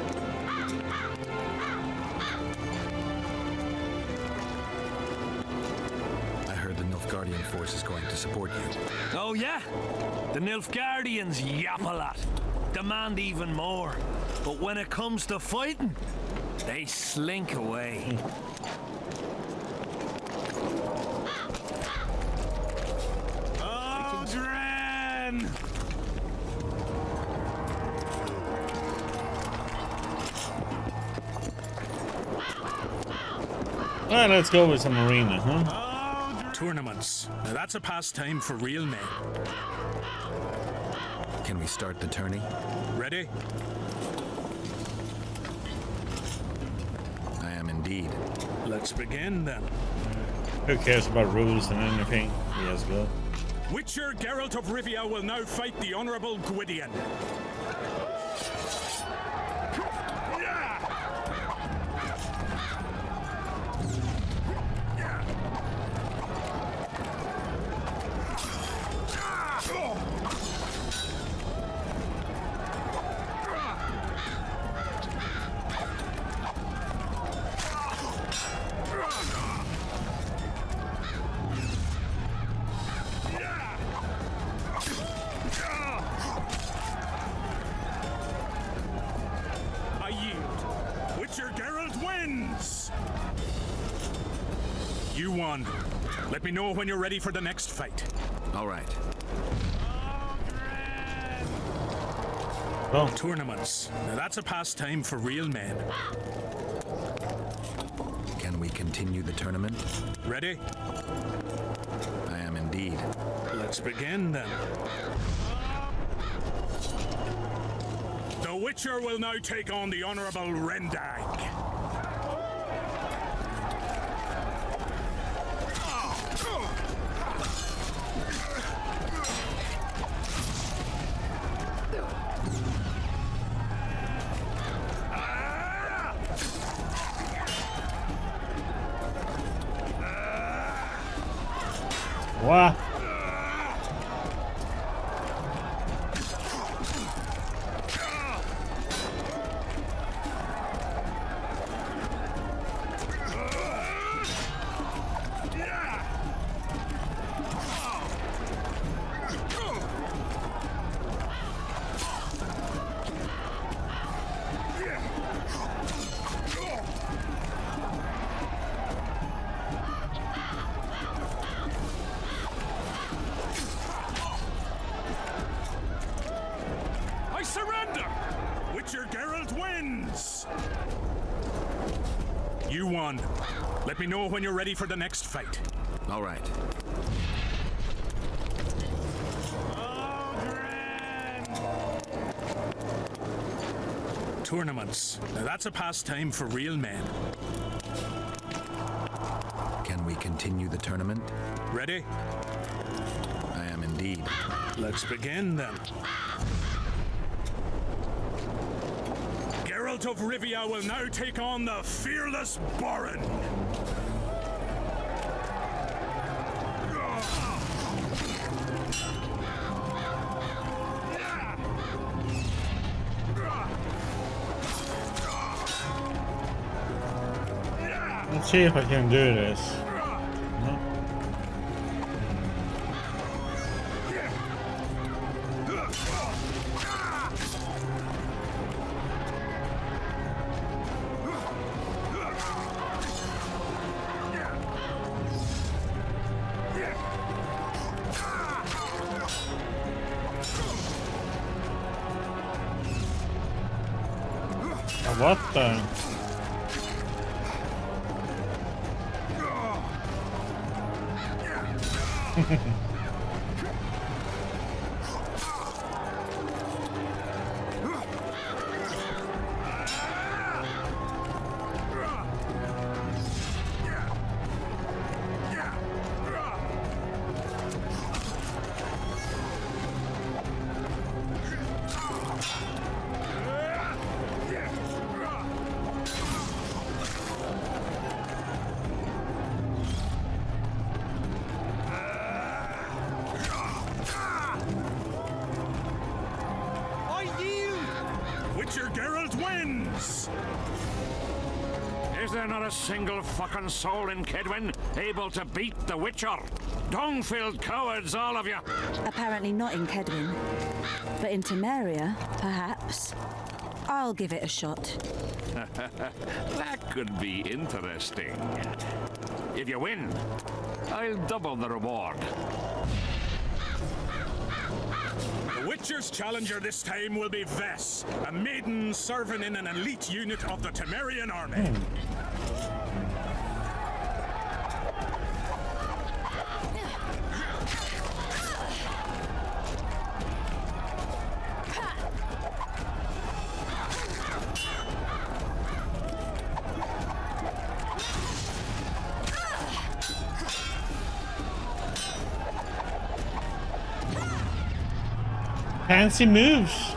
I heard the Nilfgaardian force is going to support you. Oh, yeah? The Nilfgaardians yap a lot. Demand even more. But when it comes to fighting, they slink away. Aldrin! Alright, let's go with some arena, huh? Tournaments. Now that's a pastime for real men. Can we start the tourney? Ready? I am indeed. Let's begin then. Who cares about rules and anything? Yes, go. Witcher Geralt of Rivia will now fight the Honorable Gwydion. I yield. Witcher Geralt wins! You won. Let me know when you're ready for the next fight. All right. Oh. Tournaments. Now that's a pastime for real men. Can we continue the tournament? Ready? I am indeed. Let's begin then. The Witcher will now take on the Honorable Rendag. What? I surrender! Witcher Geralt wins! You won. Let me know when you're ready for the next fight. All right. Tournaments. Now that's a pastime for real men. Can we continue the tournament? Ready? I am indeed. Let's begin then. Geralt of Rivia will now take on the fearless Borin. Let's see if I can do this. No. What the? Witcher Geralt wins! Is there not a single fucking soul in Kedwen able to beat the Witcher? Dung-filled cowards, all of you! Apparently not in Kedwen. But in Temeria, perhaps. I'll give it a shot. That could be interesting. If you win, I'll double the reward. The Witcher's challenger this time will be Vess, a maiden serving in an elite unit of the Temerian army. Fancy moves.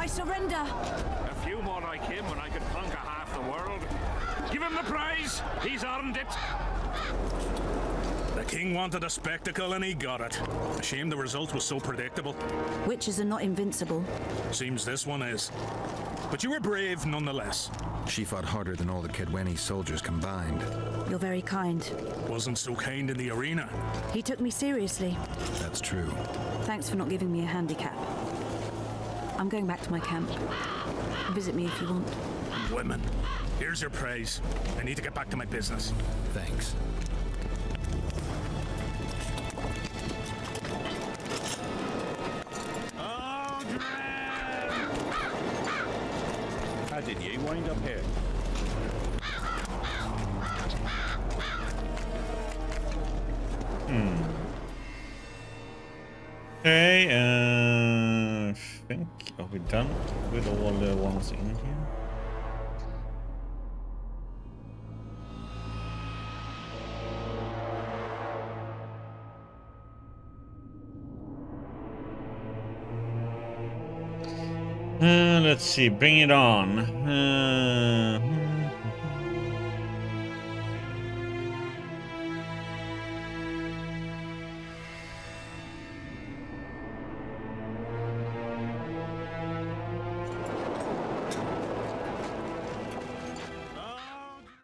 Surrender! A few more like him and I could conquer half the world. Give him the prize! He's earned it! The king wanted a spectacle and he got it. A shame the result was so predictable. Witches are not invincible. Seems this one is. But you were brave nonetheless. She fought harder than all the Kedweni soldiers combined. You're very kind. Wasn't so kind in the arena. He took me seriously. That's true. Thanks for not giving me a handicap. I'm going back to my camp. Visit me if you want. Women. Here's your praise. I need to get back to my business. Thanks. How did you wind up here? Okay, I think, are we done with all the ones in here? Let's see, bring it on.